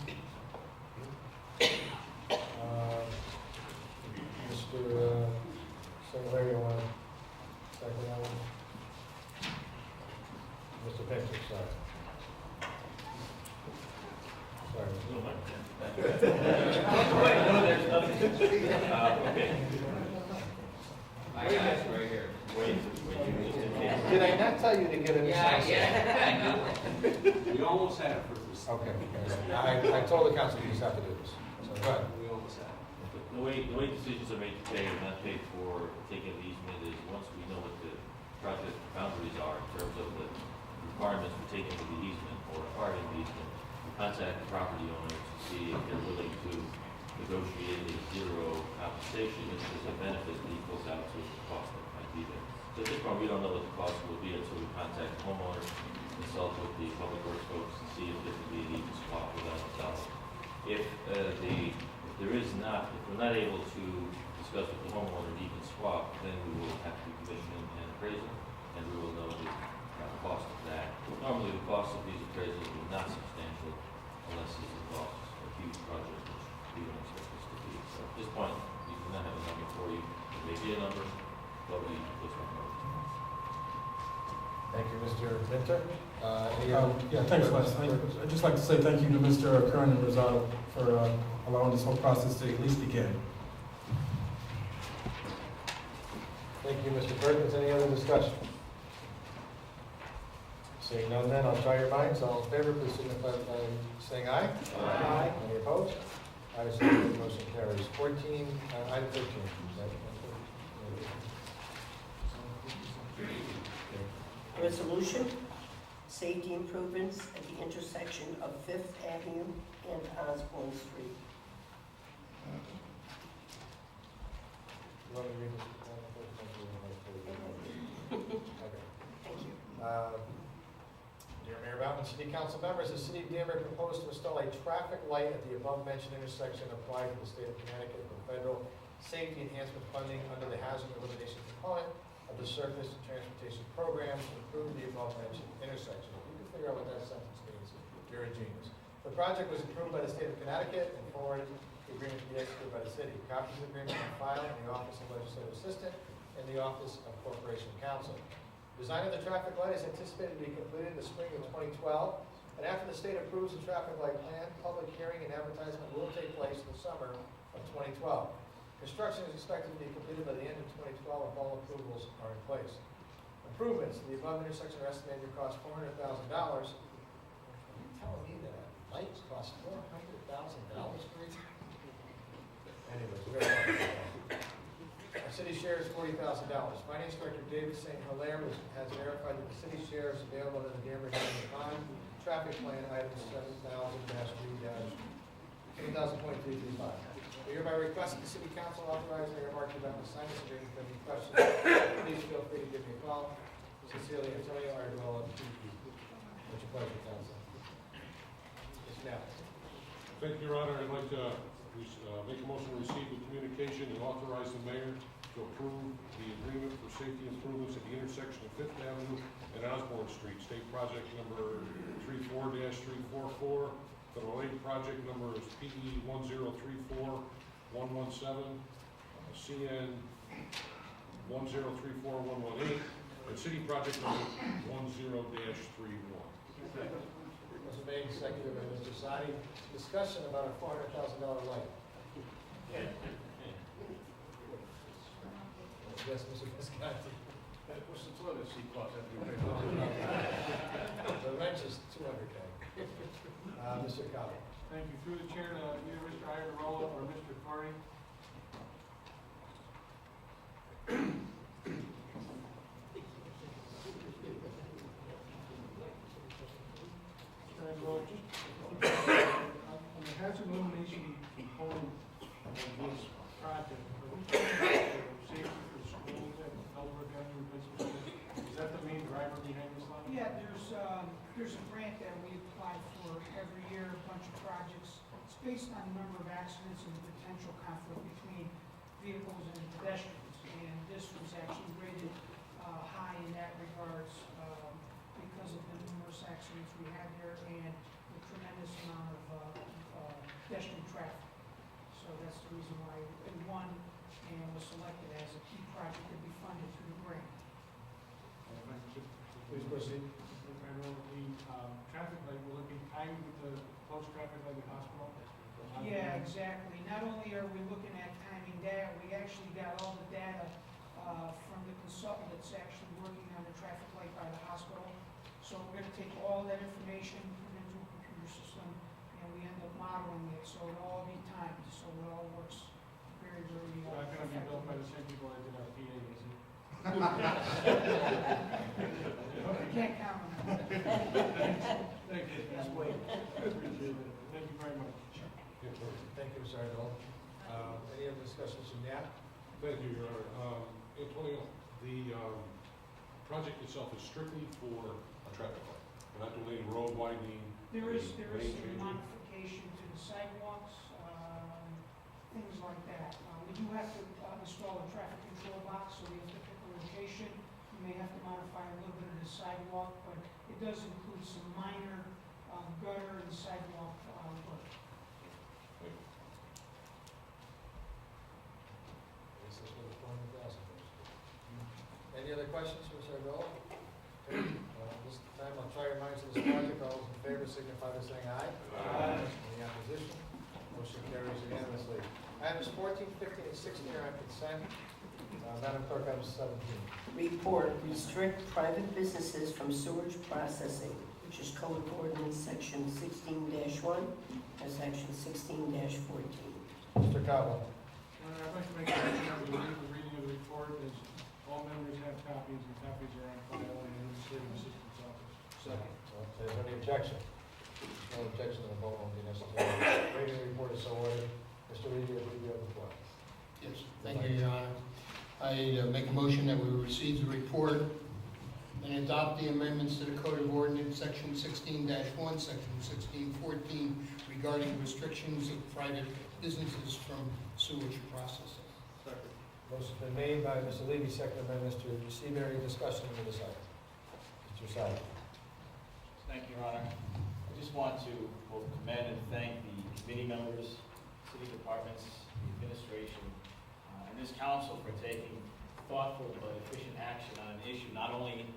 Mr. Secretary, you want to second that one? Mr. Pinter, sorry. Sorry. Okay. I got it right here. Wait. Did I not tell you to get it? Yeah. We almost had it for this. Okay. I told the council you just have to do this. So go ahead. We almost had it. The way decisions are made to pay or not paid for taking the easement is once we know what the project boundaries are in terms of the requirements for taking the easement or acquiring the easement, we contact the property owners to see if they're willing to negotiate a zero compensation if there's a benefit that equals out to the cost that might be there. So at this point, we don't know what the cost will be until we contact the homeowner, consult with the public works folks and see if there can be an even swap without a dollar. If we're not able to discuss with the homeowner an even swap, then we will have to commission an appraisal, and we will know the cost of that. Normally, the cost of these appraisals are not substantial unless it involves a huge project, which we don't expect this to be. So at this point, we do not have a number for you. It may be a number, but we just don't know. Thank you, Mr. Minter. Yeah, thanks, Les. I'd just like to say thank you to Mr. Kern and Rosado for allowing this whole process to at least begin. Thank you, Mr. Perkins. Any other discussion? Seeing none then, I'll try your minds. All in favor, please signify by saying aye. Aye. Any opposed? Ayes have it, motion carries. 14, item 13. Resolution, safety improvements at the intersection of Fifth Avenue and Osborne Street. You want me to read this? Okay. Thank you. Dear Mayor Bowden, City Council members, the City of Danbury proposed to install a traffic light at the above-mentioned intersection applied to the state of Connecticut for federal safety enhancement funding under the hazard elimination component of the Surface Transportation Program to improve the above-mentioned intersection. If you can figure out what that sentence means, you're a genius. The project was approved by the state of Connecticut and forwarded to the agreement to be executed by the city. Copies of the agreement are filed in the Office of Legislative Assistant and the Office of Corporation Counsel. Design of the traffic light is anticipated to be completed in the spring of 2012, and after the state approves the traffic light plan, public hearing and advertisement will take place in the summer of 2012. Construction is expected to be completed by the end of 2012 if all approvals are in place. Improvements to the above intersection are estimated to cost $400,000. Are you telling me that lights cost $400,000 for each? Anyways, we're going to our city share is $40,000. Finance Director David St. Hilaire has verified that the city share is available in the Danbury County Bond Traffic Plan item 7,000-3-2000.335. We hereby request that the City Council authorize Mayor Mark Devon to sign this agreement. If you have any questions, please feel free to give me a call. Sincerely, Antonio Arduello, PP. What's your pleasure, Council? Yes, ma'am. Thank you, Your Honor. I'd like to make a motion to receive the communication and authorize the mayor to approve the agreement for safety improvements at the intersection of Fifth Avenue and Osborne Street. State project number 34-344. Federal aid project number is PE 1034117, CN 1034118, and city project number 10-31. Motion made, seconded by Mr. Sadi. Discussion about a $400,000 light. Yes, Mr. Visconti. What's the toilet seat cost after you pay? The wrench is $200K. Mr. Cottle. Thank you. Through the chair to either Mr. Iadarola or Mr. Carney. On the hazard elimination component of this project, safety for schools at Elbrook Avenue, Pennsylvania, is that the main driver behind this line? Yeah, there's a grant that we apply for every year, a bunch of projects. It's based on the number of accidents and the potential conflict between vehicles and pedestrians. And this was actually rated high in that regards because of the numerous accidents we had there and the tremendous amount of pedestrian traffic. So that's the reason why it won and was selected as a key project to be funded through the grant. Please proceed. The traffic light, will it be timed with the close traffic light at the hospital? Yeah, exactly. Not only are we looking at timing that, we actually got all the data from the consultant that's actually working on the traffic light by the hospital. So we're going to take all that information, put it into a computer system, and we end up modeling it, so it'll all be timed, so it all works very, very It's not going to be built by the same people that did our PA, is it? You can't count on that. Thank you. Just wait. Appreciate it. Thank you very much. Thank you, Mr. Arnold. Any other discussions from that? Thank you, Your Honor. Antonio, the project itself is strictly for a traffic light. We're not doing any road widening. There is any some lane changing. modification to the sidewalks, things like that. We do have to install a traffic control box, so we have to pick a location. We may have to modify a little bit of the sidewalk, but it does include some minor gutter and sidewalk work. Any other questions for Mr. Arnold? This time I'll try your minds to this project. All those in favor signify by saying aye. Aye. Any opposition? Motion carries unanimously. Items 14, 15, and 16 are on consent. Madam Clerk, item 17. Report, restrict private businesses from sewage processing, which is Code of Ordinance Section 16-1 and Section 16-14. Mr. Cabo. I'd like to make a motion that we leave the reading of the report as all members have copies and copies are on file in the administrative assistant's office. Second. Is there any objection? No objection, the vote won't be necessary. Reading the report is so ordered. Mr. Levy, I believe you have the floor. Yes, thank you, Your Honor. I make a motion that we receive the report and adopt the amendments to the Code of Ordinance, Section 16-1, Section 16-14, regarding restrictions of private businesses from sewage processing. Second. Motion's been made by Mr. Levy, seconded by Mr. Seabury. Discussion on this item. Mr. Sadi. Thank you, Your Honor. I just want to both commend and thank the committee members, city departments, the administration, and this council for taking thoughtful but efficient action on an issue not only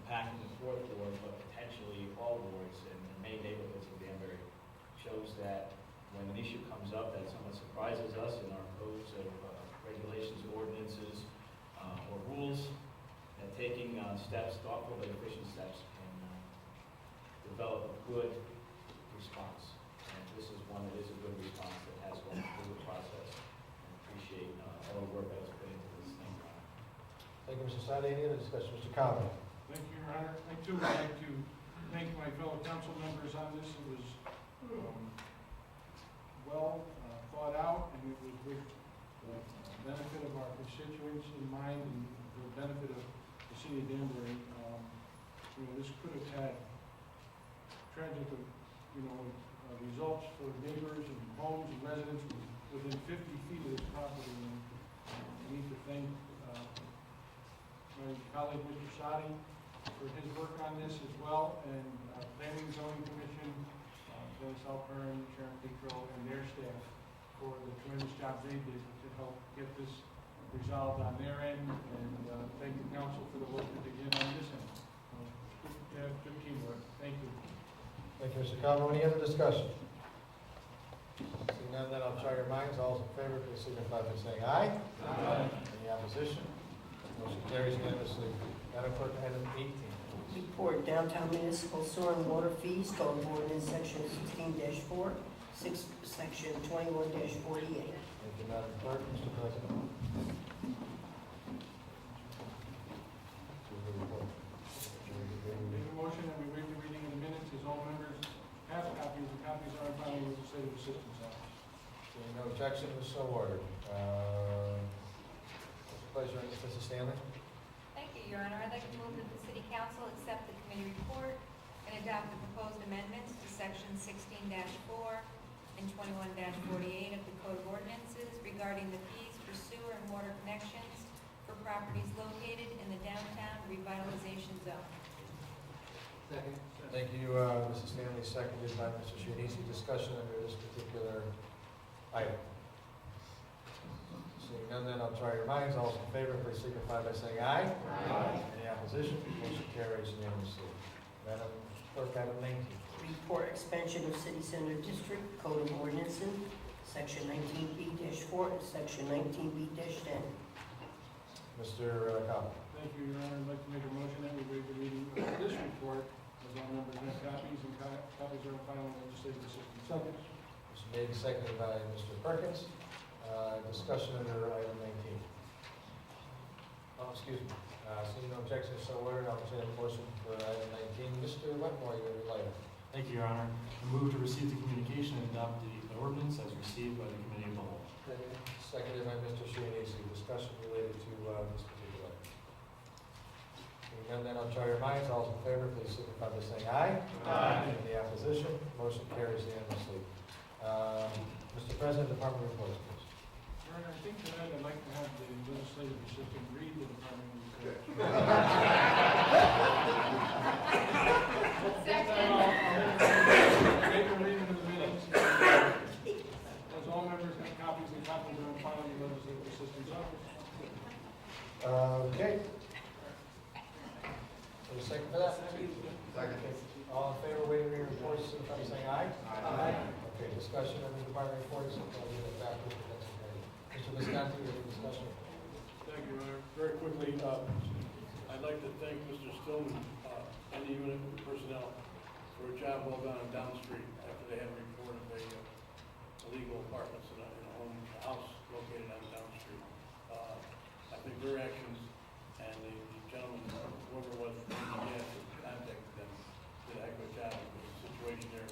impacting the fourth ward, but potentially all wards and the main neighborhoods of Danbury. Shows that when an issue comes up that somewhat surprises us in our codes of regulations, ordinances, or rules, that taking steps, thoughtful but efficient steps, can develop a good response. And this is one that is a good response that has gone through the process. And appreciate all the work that was put into this thing. Thank you, Mr. Sadi. Any other discussion? Mr. Conley? Thank you, Your Honor. I too would like to thank my fellow council members on this. It was well thought out, and it was with the benefit of our constituents in mind and the benefit of the city of Danbury. This could have had tragic, results for neighbors and homes and residents within 50 feet of this property. And I need to thank my colleague, Mr. Sadi, for his work on this as well, and Planning and Zoning Commission, Dennis Alpern, Sharon Petro, and their staff for the tremendous job they did to help get this resolved on their end, and thank the council for the work that they did on this end. Good teamwork. Thank you. Thank you, Mr. Conley. Any other discussion? Seeing none, then I'll try your minds. All those in favor, please signify by saying aye. Aye. Any opposition? Motion carries unanimously. Madam Clerk, item 18. Report downtown municipal sewer and water fees, code of ordinance section 16-4, section 21-48. Thank you, Madam Clerk. Mr. President. Make a motion that we waive the reading of the minutes as all members have copies. The copies are on file with the State Assistance Office. Seeing no objection, so ordered. Pleasure, Mrs. Stanley. Thank you, Your Honor. I'd like to move that the City Council accept the committee report and adopt the proposed amendments to Section 16-4 and 21-48 of the Code of Ordinances regarding the fees for sewer and water connections for properties located in the downtown revitalization zone. Second. Thank you, Mrs. Stanley, seconded by Mr. Shianese. Discussion under this particular item. Seeing none, then I'll try your minds. All those in favor, please signify by saying aye. Aye. Any opposition? Motion carries unanimously. Madam Clerk, item 19. Report expansion of city center district, code of ordinances, section 19B-4 and section 19B-10. Mr. Conley. Thank you, Your Honor. I'd like to make a motion that we waive the reading of this report as all members have copies, and copies are on file with the State Assistance Office. Motion made and seconded by Mr. Perkins. Discussion under item 19. Oh, excuse me. Seeing no objection, so ordered. I'll entertain a motion for item 19. Mr. Wetmore, you have your light. Thank you, Your Honor. I move to receive the communication and adopt the ordinance as received by the committee of the whole. Seconded by Mr. Shianese. Discussion related to this particular item. Seeing none, then I'll try your minds. All those in favor, please signify by saying aye. Aye. Any opposition? Motion carries unanimously. Mr. President, Department reports, please. Your Honor, I think tonight I'd like to have the legislative assistant read the department report. Make a reading of the minutes. As all members have copies, and copies are on file in the legislative assistant's office. Okay. Is there a second for that? Second. All in favor, waiting for your reports, signify by saying aye. Aye. Okay, discussion of the department reports. I'll give it back to the next committee. Mr. Visconti, your discussion. Thank you, Your Honor. Very quickly, I'd like to thank Mr. Stillman and the unit personnel for a job well done on Down Street after they had reported illegal apartments in a house located on Down Street. I think their actions and the gentleman, whoever it was, yes, contacted them, did a heck of a job. The situation there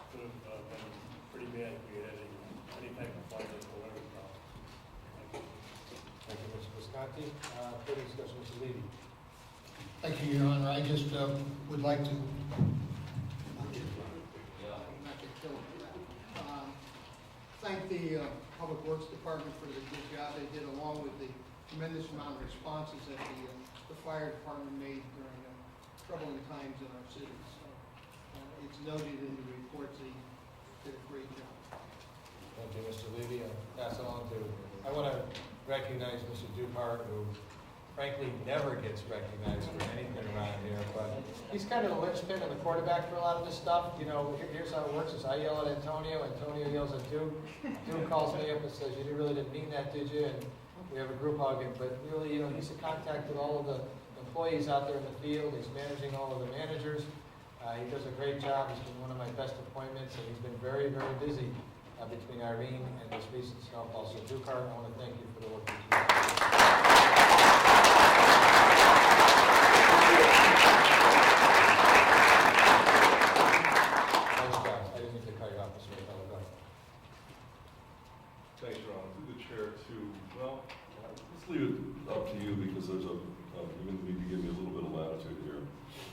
could have been pretty bad if we had any type of fire or whatever problem. Thank you, Mr. Visconti. Further discussion, Mr. Levy. Thank you, Your Honor. I just would like to thank the Public Works Department for the good job they did, along with the tremendous amount of responses that the fire department made during troubling times in our city. So it's noted in the reports they did a great job. Thank you, Mr. Levy. I'll pass it on to, I want to recognize Mr. Dupart, who frankly never gets recognized for anything around here, but he's kind of the linchpin and the quarterback for a lot of this stuff. You know, here's how it works, is I yell at Antonio yells at Duke. Duke calls me up and says, you really didn't mean that, did you? And we have a group hug, but really, you know, he's in contact with all of the employees out there in the field. He's managing all of the managers. He does a great job. He's been one of my best appointments, and he's been very, very busy between Irene and this recent snowfall. So, Dukart, I want to thank you for the work that you do. Nice job. I didn't mean to cut you off, Mr. Rotella. Go ahead. Thanks, Ron. Through the chair to, well, let's leave it up to you because there's you need to give me a little bit of latitude here.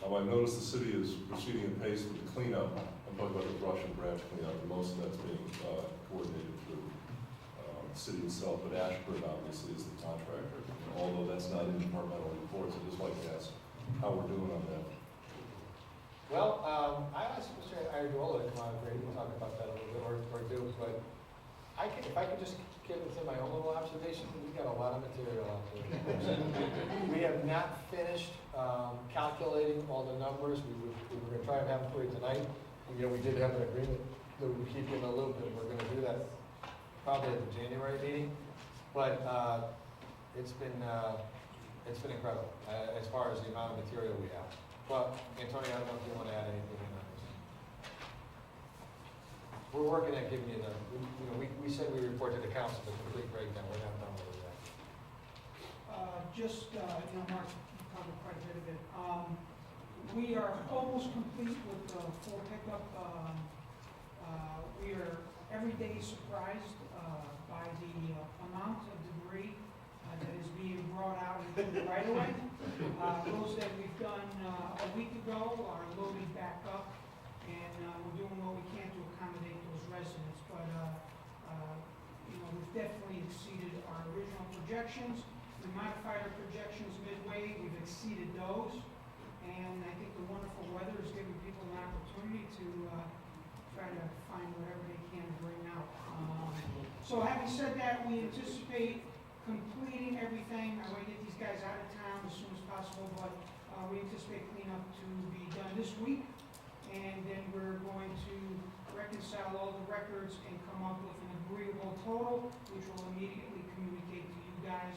I noticed the city is proceeding at pace with the cleanup. I'm talking about the brush and branch cleanup, and most of that's being coordinated through the city itself, but Ashburn obviously is the contractor. Although that's not in departmental reports, I'd just like to ask how we're doing on that. Well, I asked Mr. Iarduola to come on, great, we'll talk about that a little bit, or do, but if I could just get into my own little observation, we've got a lot of material out there. We have not finished calculating all the numbers. We were going to try and have them for you tonight. You know, we did have an agreement that we would keep you in the loop, and we're going to do that probably at the January meeting. But it's been incredible as far as the amount of material we have. But Antonio, I don't know if you want to add anything on this. We're working at giving you the, we said we report to the council the complete breakdown. We're not done with that. Mark covered quite a bit of it. We are almost complete with the full pickup. We are every day surprised by the amount of debris that is being brought out into the right of way. Those that we've done a week ago are loaded back up, and we're doing what we can to accommodate those residents. But we've definitely exceeded our original projections. We modified our projections midway. We've exceeded those, and I think the wonderful weather is giving people an opportunity to try to find whatever they can to bring out. So having said that, we anticipate completing everything. I want to get these guys out of town as soon as possible, but we anticipate cleanup to be done this week, and then we're going to reconcile all the records and come up with an agreeable total, which we'll immediately communicate to you guys.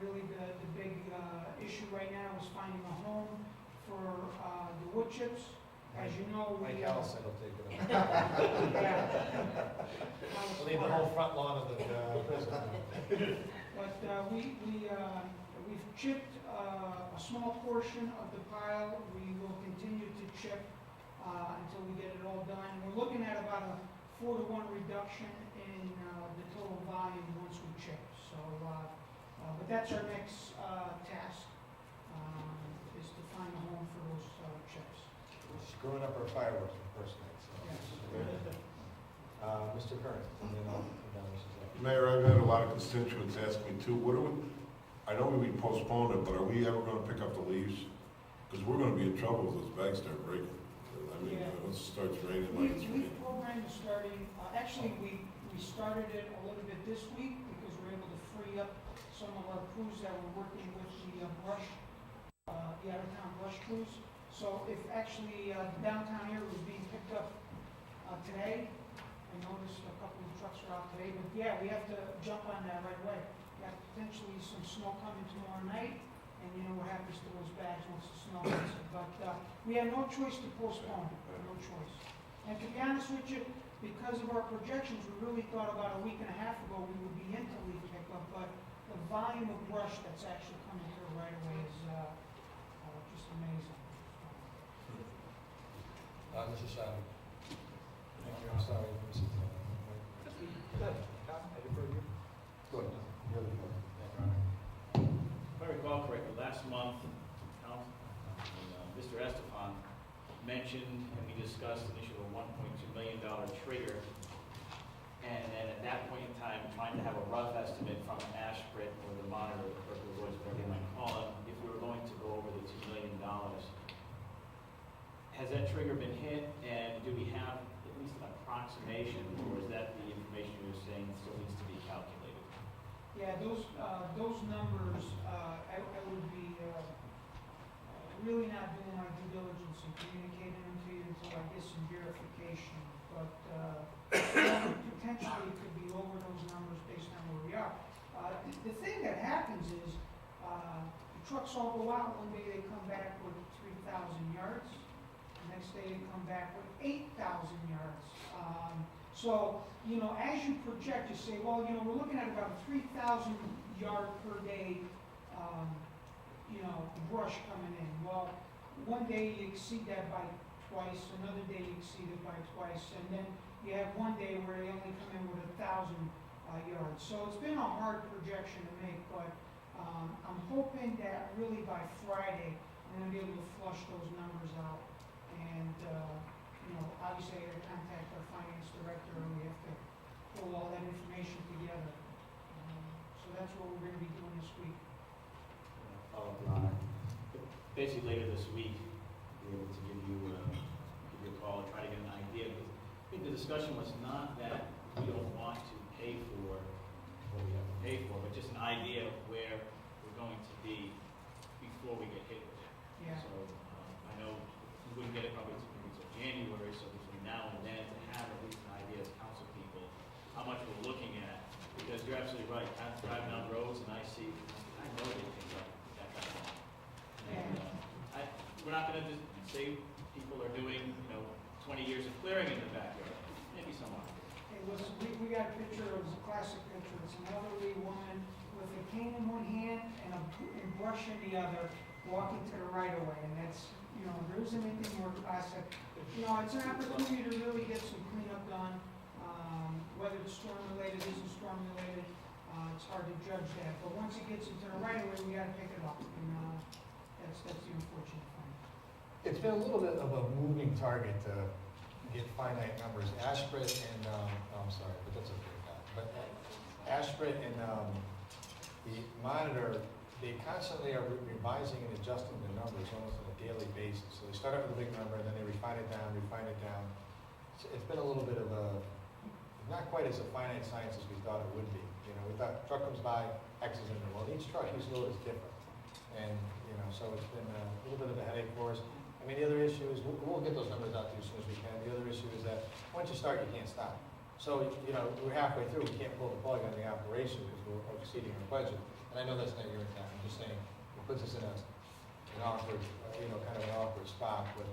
Really the big issue right now is finding a home for the wood chips. As you know, Mike Allison will take it up. We'll need the whole front lawn of the prison. But we've chipped a small portion of the pile. We will continue to chip until we get it all done. We're looking at about a 4-to-1 reduction in the total volume once we chip. So, but that's our next task, is to find a home for those chips. Screwing up our fireworks impersonate. So. Yes. Mr. Curran, and then I'll come down to Mrs. Mayor, I've had a lot of constituents ask me too, I know we postponed it, but are we ever gonna pick up the leaves? Because we're gonna be in trouble if those bags start breaking. I mean, once it starts raining like it's raining. Leaf program is starting, actually, we started it a little bit this week because we're able to free up some of our crews that were working with the brush, the out-of-town brush crews. So if actually the downtown area was being picked up today, I noticed a couple of trucks are out today, but yeah, we have to jump on that right away. We have potentially some snow coming tomorrow night, and what happens to those bags once the snow hits. But we have no choice to postpone it, no choice. And to be honest with you, because of our projections, we really thought about a week and a half ago we would be into leaf pickup, but the volume of brush that's actually coming through right away is just amazing. Mrs. Shadi. Thank you. I'm sorry, Mrs. Good. I defer to you. Good. Really good. If I recall correctly, last month, Mr. Estefan mentioned and we discussed an issue of a $1.2 million trigger, and then at that point in time, trying to have a rough estimate from Ashbrit or the monitor, or the voice, whatever you might call them, if we were going to go over the $2 million. Has that trigger been hit, and do we have at least an approximate approximation, or is that the information you're saying still needs to be calculated? Yeah, those numbers, I would be really not doing my due diligence in communicating them to you until I get some verification. But potentially it could be over those numbers based on where we are. The thing that happens is the trucks all go out. One day they come back with 3,000 yards. The next day they come back with 8,000 yards. So, as you project, you say, well, we're looking at about 3,000 yard per day, brush coming in. Well, one day you exceed that by twice, another day you exceed it by twice, and then you have one day where they only come in with 1,000 yards. So it's been a hard projection to make, but I'm hoping that really by Friday, I'm going to be able to flush those numbers out. And, obviously I got to contact our finance director and we have to pull all that information together. So that's what we're going to be doing this week. Follow up, Your Honor. Basically later this week, we'll be able to give you a call and try to get an idea. Because I think the discussion was not that we don't want to pay for what we have to pay for, but just an idea of where we're going to be before we get hit with it. Yeah. So I know we wouldn't get it probably until January, so between now and then to have at least an idea as council people how much we're looking at. Because you're absolutely right. I drive down roads and I know they take up that kind of money. And we're not going to just say people are doing 20 years of clearing in the backyard. Maybe some are. Hey, listen, we got a picture, it was a classic picture. It's an elderly woman with a cane in one hand and and brush in the other, walking to the right of way. And that's, there isn't anything more classic. It's an opportunity to really get some cleanup done. Whether it's storm related, isn't storm related, it's hard to judge that. But once it gets into the right of way, we got to pick it up. And that's the unfortunate thing. It's been a little bit of a moving target to get finite numbers. Ashford and, I'm sorry, but that's okay. But Ashford and the Monitor, they constantly are revising and adjusting the numbers almost on a daily basis. So they start out with a big number and then they refine it down. It's been a little bit of not quite as a finite science as we thought it would be. We thought truck comes by, X is in there. Well, each truck, each load is different. And, so it's been a little bit of a headache for us. I mean, the other issue is, we'll get those numbers out to you as soon as we can. The other issue is that once you start, you can't stop. So, we're halfway through, we can't pull the plug on the operation because we're exceeding our budget. And I know that's not your intent, I'm just saying, it puts us in an awkward, kind of an awkward spot. But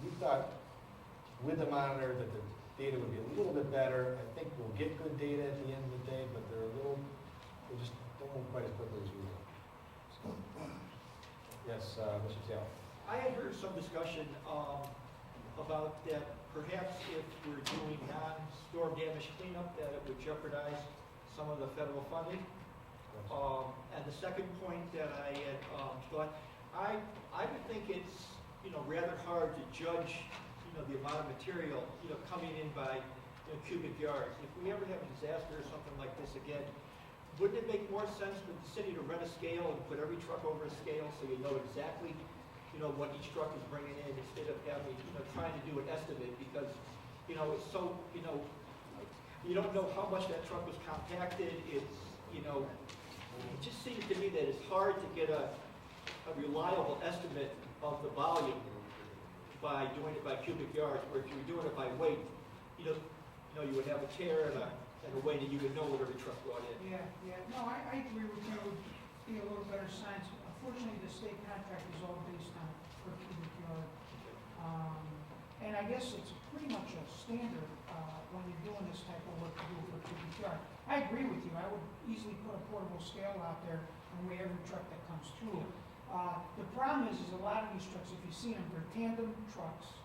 we thought with the Monitor that the data would be a little bit better. I think we'll get good data at the end of the day, but they just don't move quite as quickly as we do. So, yes, Mr. Taylor. I had heard some discussion about that perhaps if we're doing non-storm damage cleanup, that it would jeopardize some of the federal funding. And the second point that I had thought, I would think it's rather hard to judge the amount of material coming in by cubic yards. If we ever have a disaster or something like this again, wouldn't it make more sense for the city to rent a scale and put every truck over a scale so you know exactly what each truck is bringing in, instead of having trying to do an estimate, because it's so you don't know how much that truck was compacted. It's it just seems to me that it's hard to get a reliable estimate of the volume by doing it by cubic yards, where if you were doing it by weight, you would have a tear and a weight, and you would know what every truck brought in. Yeah. No, I agree with you. It would be a little better science. Unfortunately, the state contract is all based on per cubic yard. And I guess it's pretty much a standard when you're doing this type of work to do per cubic yard. I agree with you. I would easily put a portable scale out there and weigh every truck that comes through. The problem is a lot of these trucks, if you see them, they're tandem trucks.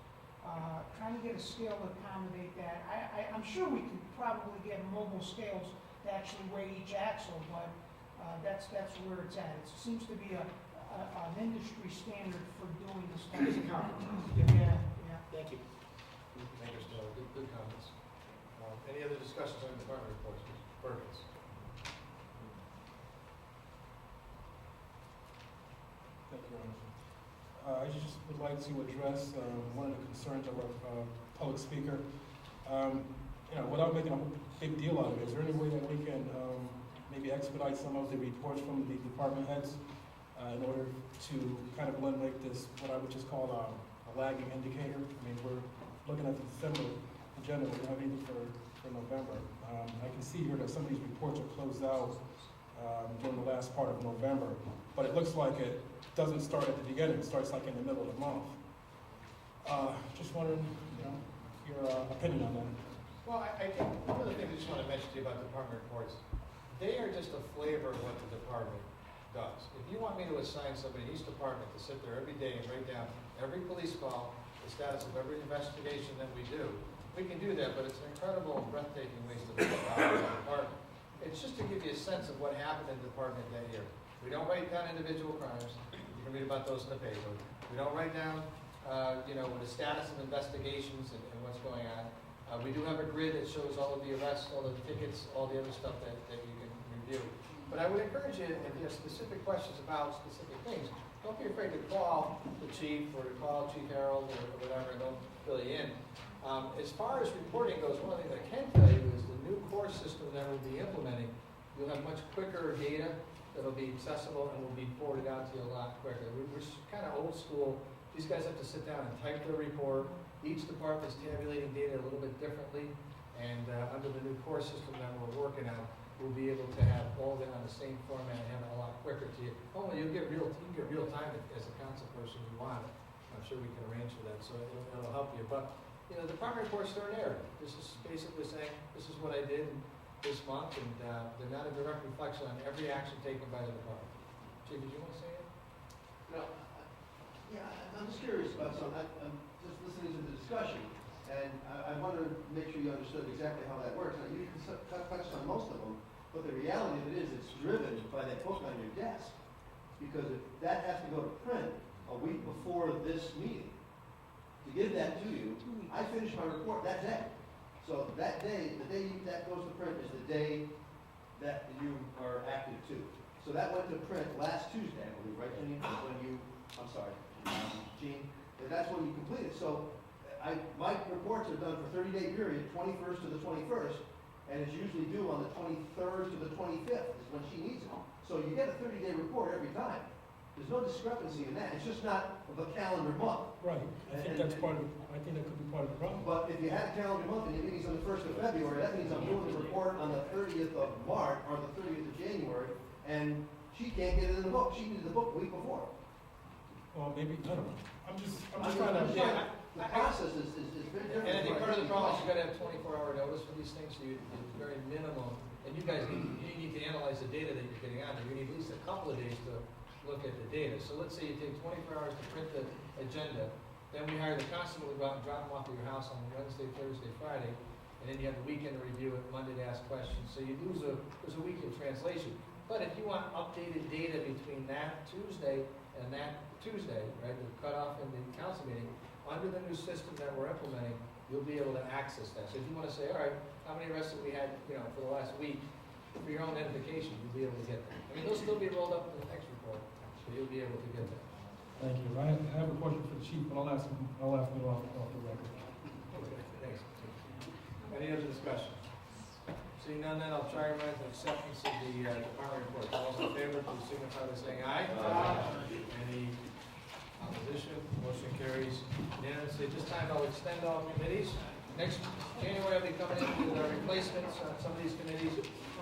Trying to get a scale to accommodate that. I'm sure we could probably get mobile scales to actually weigh each axle, but that's where it's at. It seems to be an industry standard for doing this type of stuff. Yeah. Thank you. Thank you, Mr. Good comments. Any other discussions on department reports? Mr. Perkins. Thank you, Your Honor. I just would like to address one of the concerns of our public speaker. without making a big deal out of it, is there any way that we can maybe expedite some of the reports from the department heads in order to kind of eliminate this, what I would just call a lagging indicator? I mean, we're looking at the December agenda, we don't have anything for November. I can see here that some of these reports are closed out during the last part of November, but it looks like it doesn't start at the beginning, it starts like in the middle of the month. Just wondering, your opinion on that. Well, I think one of the things I just want to mention to you about department reports, they are just a flavor of what the department does. If you want me to assign somebody in each department to sit there every day and write down every police call, the status of every investigation that we do, we can do that, but it's an incredible and breathtaking waste of time in the department. It's just to give you a sense of what happened in the department that year. We don't write down individual crimes. You can read about those in the paper. We don't write down, the status of investigations and what's going on. We do have a grid that shows all of the arrests, all of the tickets, all the other stuff that you can review. But I would encourage you, if you have specific questions about specific things, don't be afraid to call the chief or to call Chief Harold or whatever, and they'll fill you in. As far as reporting goes, one thing I can tell you is the new core system that we'll be implementing, you'll have much quicker data that'll be accessible and will be forwarded out to you a lot quicker. We're kind of old school. These guys have to sit down and type their report. Each department is tabulating data a little bit differently, and under the new core system that we're working on, we'll be able to have all of it on the same format and have it a lot quicker to you. Hopefully, you can get real time as a council person you want it. I'm sure we can arrange for that, so it'll help you. But the department reports are an narrative. This is basically saying this is what I did this month, and they're not a direct reflection on every action taken by the department. Chief, did you want to say it? No, I'm just curious about something. I'm just listening to the discussion, and I want to make sure you understood exactly how that works. Now, you touched on most of them, but the reality of it is it's driven by that book on your desk, because if that has to go to print a week before this meeting, to give that to you, I finish my report that day. So that day, the day that goes to print is the day that you are active to. So that went to print last Tuesday, I believe, right, Jenny? Gene, that's when you complete it. So my reports are done for 30-day period, 21st to the 21st, and it's usually due on the 23rd to the 25th is when she needs it. So you get a 30-day report every time. There's no discrepancy in that. It's just not of a calendar month. Right. I think that could be part of the problem. But if you had a calendar month and it means on the 1st of February, that means I'm doing the report on the 30th of March or the 30th of January, and she can't get it in the book. She needed the book the week before. Well, maybe, I don't know. I'm just trying to. The process is very different. And I think part of the problem is you gotta have 24-hour notice for these things, so it's very minimum. And you guys need to analyze the data that you're getting out there. You need at least a couple of days to look at the data. So let's say you take 24 hours to print the agenda, then we hire the constable to go out and drop them off at your house on Wednesday, Thursday, Friday, and then you have the weekend to review it, Monday to ask questions. So you lose there's a week of translation. But if you want updated data between that Tuesday and that Tuesday, right, the cutoff in the council meeting, under the new system that we're implementing, you'll be able to access that. So if you want to say, all right, how many arrests have we had, for the last week, for your own edification, you'll be able to get that. I mean, they'll still be rolled up in the next report, so you'll be able to get that. Thank you. I have a question for the chief, but I'll ask him off the record. Okay, thanks. Any other discussion? Seeing none, then I'll try and write the acceptance of the department report. All those in favor, please signify by saying aye. Any opposition? Motion carries unanimously. At this time, I'll extend all committees. Next January, I'll be coming in with our replacements on some of these committees.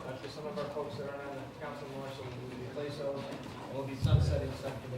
For some of our folks that aren't on the council more, so we'll replace those. And we'll be sunsetting some committees.